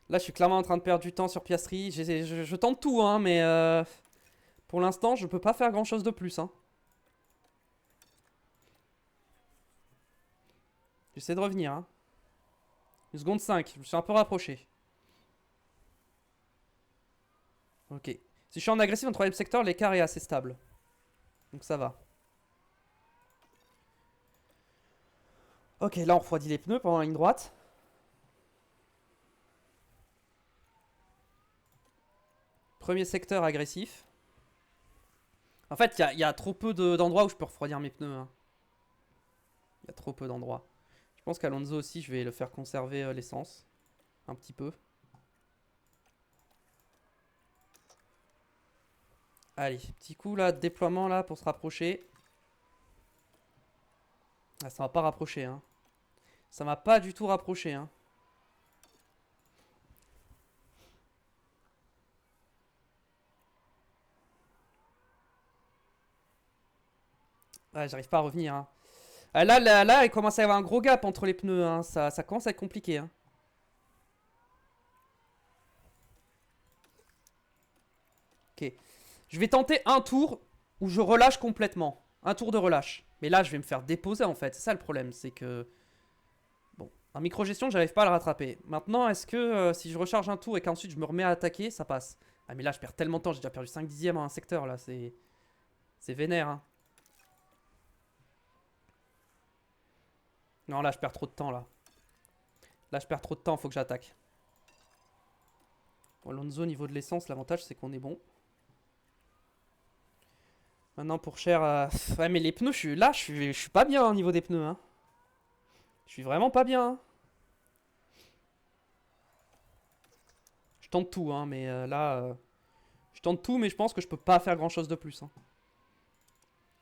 Là, je suis clairement en train de perdre du temps sur Piastri. Je tente tout, hein, mais pour l'instant, je peux pas faire grand-chose de plus. Hein. J'essaie de revenir. Hein. Une seconde 5, je me suis un peu rapproché. Ok. Si je suis en agressif dans le troisième secteur, l'écart est assez stable. Donc ça va. Ok, là on refroidit les pneus pendant la ligne droite. Premier secteur agressif. En fait, il y a trop peu d'endroits où je peux refroidir mes pneus. Hein. Il y a trop peu d'endroits. Je pense qu'Alonso aussi, je vais le faire conserver l'essence. Un petit peu. Allez, petit coup là, de déploiement là pour se rapprocher. Ah, ça m'a pas rapproché. Hein. Ça m'a pas du tout rapproché. Hein. Ouais, j'arrive pas à revenir. Hein. Ah, là, il commence à y avoir un gros gap entre les pneus. Hein. Ça commence à être compliqué. Hein. Ok. Je vais tenter un tour où je relâche complètement. Un tour de relâche. Mais là, je vais me faire déposer en fait. C'est ça le problème. C'est que... Bon. En micro-gestion, j'arrive pas à le rattraper. Maintenant, est-ce que si je recharge un tour et qu'ensuite je me remets à attaquer, ça passe? Ah mais là, je perds tellement de temps. J'ai déjà perdu 5 dixièmes en un secteur là. C'est vénère. Hein. Non, là, je perds trop de temps, là. Là, je perds trop de temps, faut que j'attaque. Bon, Alonso, au niveau de l'essence, l'avantage, c'est qu'on est bon. Maintenant, pour Cher... Ouais, mais les pneus, je suis pas bien au niveau des pneus. Hein. Je suis vraiment pas bien. Hein. Je tente tout, hein, mais là... Je tente tout, mais je pense que je peux pas faire grand-chose de plus. Hein.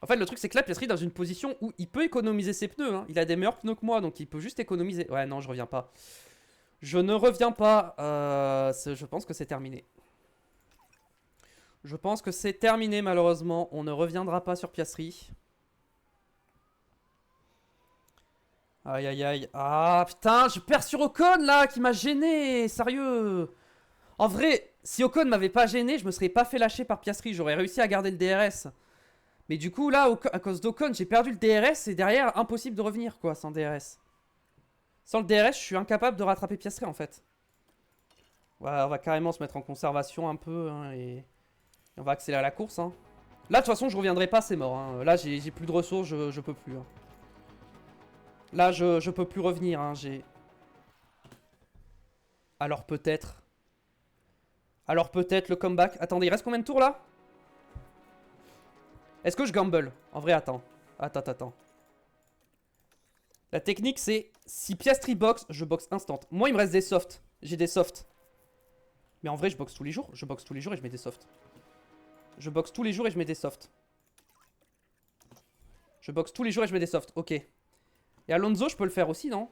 En fait, le truc, c'est que là, Piastri est dans une position où il peut économiser ses pneus. Hein. Il a des meilleurs pneus que moi, donc il peut juste économiser. Ouais, non, je reviens pas. Je ne reviens pas. Je pense que c'est terminé. Je pense que c'est terminé, malheureusement. On ne reviendra pas sur Piastri. Aïe, aïe, aïe. Ah, putain, je perds sur Ocon, là, qui m'a gêné. Sérieux. En vrai, si Ocon m'avait pas gêné, je me serais pas fait lâcher par Piastri. J'aurais réussi à garder le DRS. Mais du coup, là, à cause d'Ocon, j'ai perdu le DRS et derrière, impossible de revenir, quoi, sans DRS. Sans le DRS, je suis incapable de rattraper Piastri, en fait. Ouais, on va carrément se mettre en conservation un peu, hein, et on va accélérer la course. Hein. Là, de toute façon, je reviendrai pas, c'est mort. Hein. Là, j'ai plus de ressources, je peux plus. Hein. Là, je peux plus revenir, hein, j'ai... Alors peut-être... Alors peut-être le comeback. Attendez, il reste combien de tours, là? Est-ce que je gamble? En vrai, attends. Attends. La technique, c'est... Si Piastri boxe, je boxe instant. Moi, il me reste des softs. J'ai des softs. Mais en vrai, je boxe tous les jours. Je boxe tous les jours et je mets des softs. Je boxe tous les jours et je mets des softs. Je boxe tous les jours et je mets des softs. Ok. Et Alonso, je peux le faire aussi, non?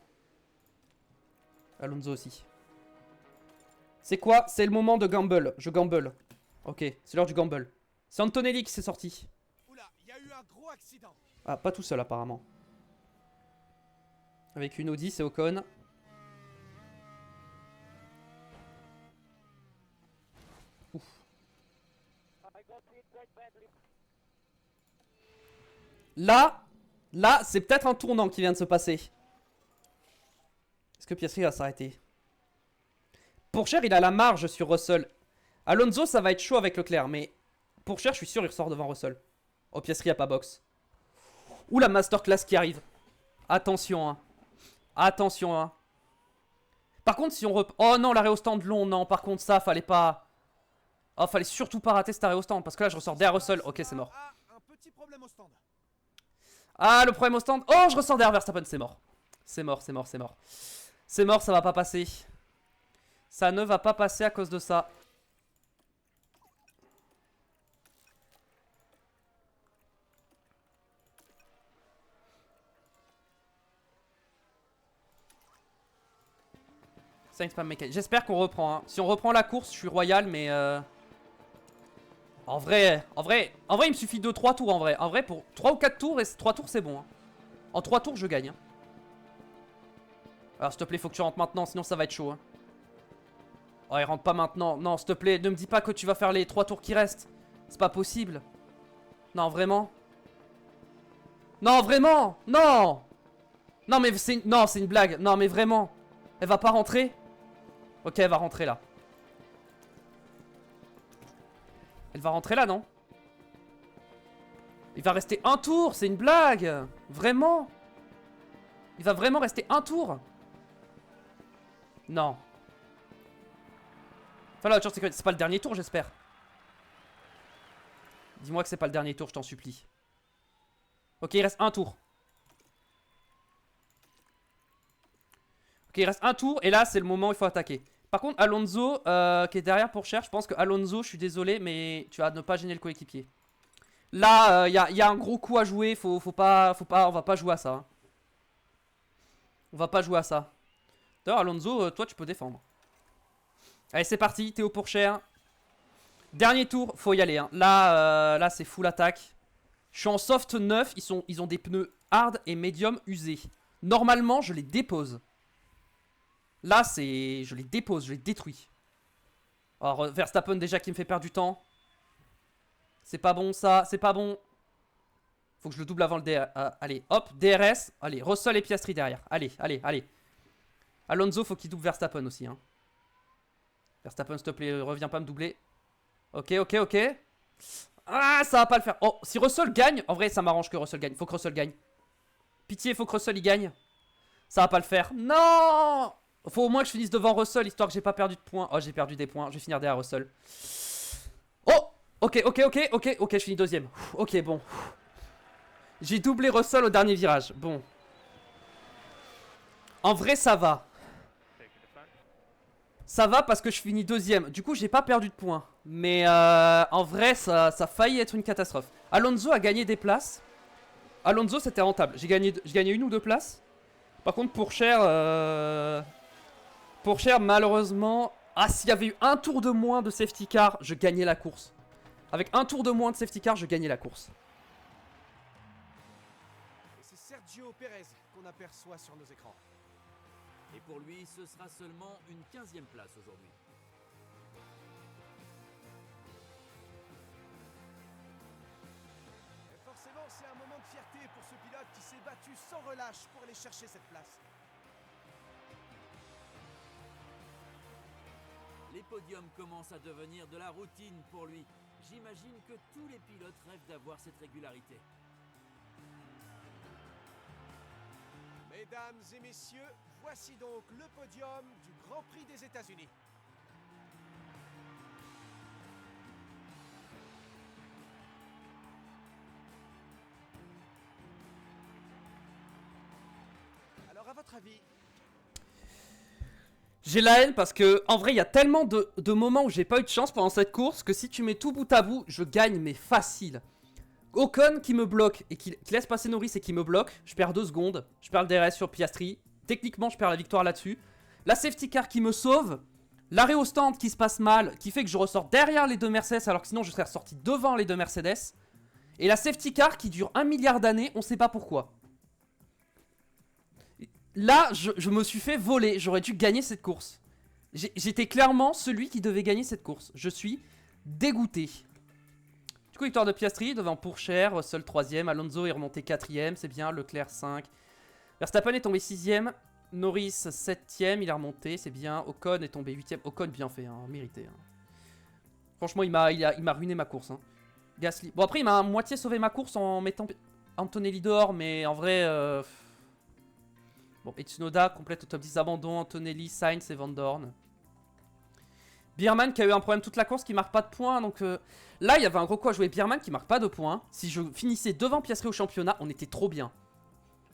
Alonso aussi. C'est quoi? C'est le moment de gamble. Je gamble. Ok, c'est l'heure du gamble. C'est Antonelli qui s'est sorti.
Oula, il y a eu un gros accident.
Ah, pas tout seul apparemment. Avec une Audi, c'est Ocon. Ouf. Là, c'est peut-être un tournant qui vient de se passer. Est-ce que Piastri va s'arrêter? Pourchaire, il a la marge sur Russell. Alonso, ça va être chaud avec Leclerc, mais Pourchaire, je suis sûr, il ressort devant Russell. Oh, Piastri a pas box. Ouh, la masterclass qui arrive. Attention, hein. Attention, hein. Par contre, si on oh non, l'arrêt au stand long, non. Par contre, ça, fallait pas... Oh, fallait surtout pas rater cet arrêt au stand, parce que là, je ressors derrière Russell. Ok, c'est mort.
Un petit problème au stand.
Ah, le problème au stand. Oh, je ressors derrière Verstappen, c'est mort. C'est mort. C'est mort, ça va pas passer. Ça ne va pas passer à cause de ça. J'espère qu'on reprend. Hein. Si on reprend la course, je suis royal, mais... En vrai, il me suffit de 3 tours en vrai. En vrai, pour 3 ou 4 tours, et 3 tours c'est bon. Hein. En 3 tours, je gagne. Hein. Alors s'il te plaît, faut que tu rentres maintenant, sinon ça va être chaud. Hein. Oh, il rentre pas maintenant. Non, s'il te plaît, ne me dis pas que tu vas faire les 3 tours qui restent. C'est pas possible. Non, vraiment. Non, vraiment. Non. Non, mais c'est une blague. Non, mais vraiment. Elle va pas rentrer. Ok, elle va rentrer là. Elle va rentrer là, non? Il va rester un tour, c'est une blague. Vraiment? Il va vraiment rester un tour? Non. Enfin là, c'est pas le dernier tour, j'espère. Dis-moi que c'est pas le dernier tour, je t'en supplie. Ok, il reste un tour. Ok, il reste un tour, et là, c'est le moment où il faut attaquer. Par contre, Alonso, qui est derrière pour cher, je pense que Alonso, je suis désolé, mais tu vas ne pas gêner le coéquipier. Là, il y a un gros coup à jouer, on va pas jouer à ça. Hein. On va pas jouer à ça. D'ailleurs, Alonso, toi, tu peux défendre. Allez, c'est parti, Théo pour cher. Dernier tour, faut y aller. Hein. Là, c'est full attaque. Je suis en soft 9, ils ont des pneus hard et medium usés. Normalement, je les dépose. Là, je les dépose, je les détruis. Alors, Verstappen déjà qui me fait perdre du temps. C'est pas bon ça, c'est pas bon. Faut que je le double avant le DRS. Allez, hop, DRS. Allez, Russell et Piastri derrière. Allez, allez, allez. Alonso, faut qu'il double Verstappen aussi. Hein. Verstappen, s'il te plaît, reviens pas me doubler. Ok, ok, ok. Ah, ça va pas le faire. Oh, si Russell gagne, en vrai, ça m'arrange que Russell gagne. Faut que Russell gagne. Pitié, faut que Russell y gagne. Ça va pas le faire. Non! Faut au moins que je finisse devant Russell, histoire que j'ai pas perdu de points. Oh, j'ai perdu des points. Je vais finir derrière Russell. Oh! Ok, ok, ok, ok, ok, je finis deuxième. Ok, bon. J'ai doublé Russell au dernier virage. Bon. En vrai, ça va. Ça va parce que je finis deuxième. Du coup, j'ai pas perdu de points. Mais en vrai, ça a failli être une catastrophe. Alonso a gagné des places. Alonso, c'était rentable. J'ai gagné une ou deux places. Par contre, pour cher, malheureusement... Ah, s'il y avait eu un tour de moins de safety car, je gagnais la course. Avec un tour de moins de safety car, je gagnais la course.
Et c'est Sergio Pérez qu'on aperçoit sur nos écrans.
Et pour lui, ce sera seulement une 15e place aujourd'hui.
Et forcément, c'est un moment de fierté pour ce pilote qui s'est battu sans relâche pour aller chercher cette place.
Les podiums commencent à devenir de la routine pour lui. J'imagine que tous les pilotes rêvent d'avoir cette régularité.
Mesdames et messieurs, voici donc le podium du Grand Prix des États-Unis. Alors, à votre avis,
J'ai la haine parce que, en vrai, il y a tellement de moments où j'ai pas eu de chance pendant cette course que si tu mets tout bout à bout, je gagne, mais facile. Ocon qui me bloque et qui laisse passer Norris et qui me bloque, je perds 2 secondes. Je perds le DRS sur Piastri. Techniquement, je perds la victoire là-dessus. La safety car qui me sauve. L'arrêt au stand qui se passe mal, qui fait que je ressors derrière les deux Mercedes alors que sinon je serais ressorti devant les deux Mercedes. Et la safety car qui dure 1 milliard d'années, on sait pas pourquoi. Là, je me suis fait voler. J'aurais dû gagner cette course. J'étais clairement celui qui devait gagner cette course. Je suis dégoûté. Du coup, victoire de Piastri devant Pourchaire, Russell 3ème, Alonso est remonté 4ème, c'est bien, Leclerc 5. Verstappen est tombé 6ème, Norris 7ème, il est remonté, c'est bien. Ocon est tombé 8ème, Ocon bien fait, hein, mérité. Hein. Franchement, il m'a ruiné ma course. Hein. Gasly. Bon, après, il m'a à moitié sauvé ma course en mettant Antonelli dehors, mais en vrai... Bon, et Tsunoda complète au top 10 abandon, Antonelli, Sainz et Van Dorn. Bierman qui a eu un problème toute la course qui marque pas de points. Donc là, il y avait un gros coup à jouer. Bierman qui marque pas de points. Si je finissais devant Piastri au championnat, on était trop bien.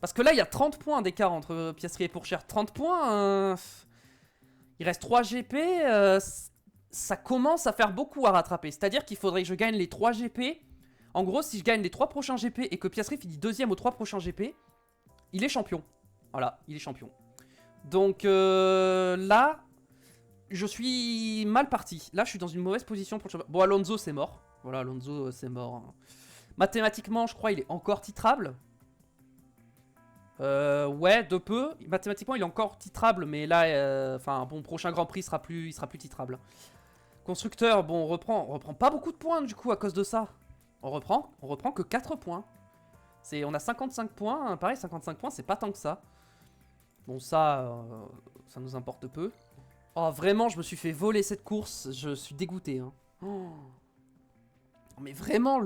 Parce que là, il y a 30 points d'écart entre Piastri et Pourchaire. 30 points. Il reste 3 GP. Ça commence à faire beaucoup à rattraper. C'est-à-dire qu'il faudrait que je gagne les 3 GP. En gros, si je gagne les 3 prochains GP et que Piastri finit deuxième aux 3 prochains GP, il est champion. Voilà, il est champion. Donc là, je suis mal parti. Là, je suis dans une mauvaise position pour le championnat. Bon, Alonso, c'est mort. Voilà, Alonso, c'est mort. Hein. Mathématiquement, je crois, il est encore titrable. Ouais, de peu. Mathématiquement, il est encore titrable, mais là, enfin, bon, prochain Grand Prix, il sera plus titrable. Constructeur, bon, on reprend pas beaucoup de points, du coup, à cause de ça. On reprend que 4 points. On a 55 points, hein, pareil, 55 points, c'est pas tant que ça. Bon, ça nous importe peu. Oh, vraiment, je me suis fait voler cette course, je suis dégoûté. Hein. Oh. Mais vraiment,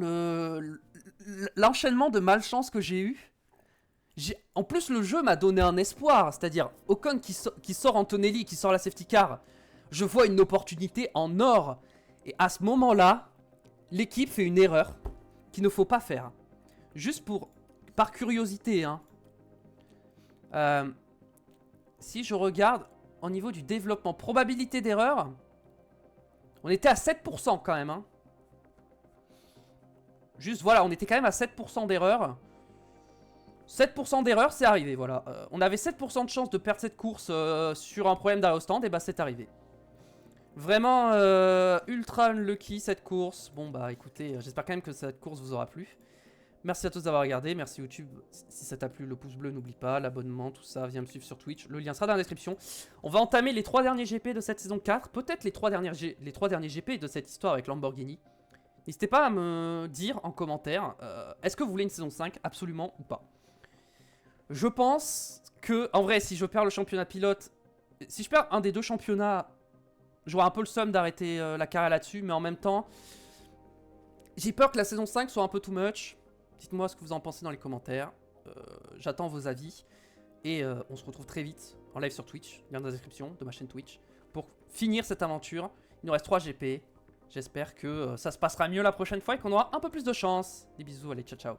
l'enchaînement de malchance que j'ai eu. En plus, le jeu m'a donné un espoir. C'est-à-dire, Ocon qui sort Antonelli, qui sort la safety car. Je vois une opportunité en or. Et à ce moment-là, l'équipe fait une erreur qu'il ne faut pas faire. Juste par curiosité. Hein. Si je regarde au niveau du développement, probabilité d'erreur, on était à 7% quand même. Hein. Juste, voilà, on était quand même à 7% d'erreur. 7% d'erreur, c'est arrivé, voilà. On avait 7% de chance de perdre cette course sur un problème d'aérostand, et bah c'est arrivé. Vraiment ultra unlucky cette course. Bon bah écoutez, j'espère quand même que cette course vous aura plu. Merci à tous d'avoir regardé, merci YouTube. Si ça t'a plu, le pouce bleu, n'oublie pas, l'abonnement, tout ça, viens me suivre sur Twitch. Le lien sera dans la description. On va entamer les 3 derniers GP de cette saison 4, peut-être les 3 derniers GP de cette histoire avec Lamborghini. N'hésitez pas à me dire en commentaire, est-ce que vous voulez une saison 5, absolument ou pas. Je pense que, en vrai, si je perds le championnat pilote, si je perds un des 2 championnats, j'aurai un peu le seum d'arrêter la carrière là-dessus, mais en même temps, j'ai peur que la saison 5 soit un peu too much. Dites-moi ce que vous en pensez dans les commentaires. J'attends vos avis. Et on se retrouve très vite en live sur Twitch, lien dans la description de ma chaîne Twitch, pour finir cette aventure. Il nous reste 3 GP. J'espère que ça se passera mieux la prochaine fois et qu'on aura un peu plus de chance. Des bisous, allez, ciao ciao.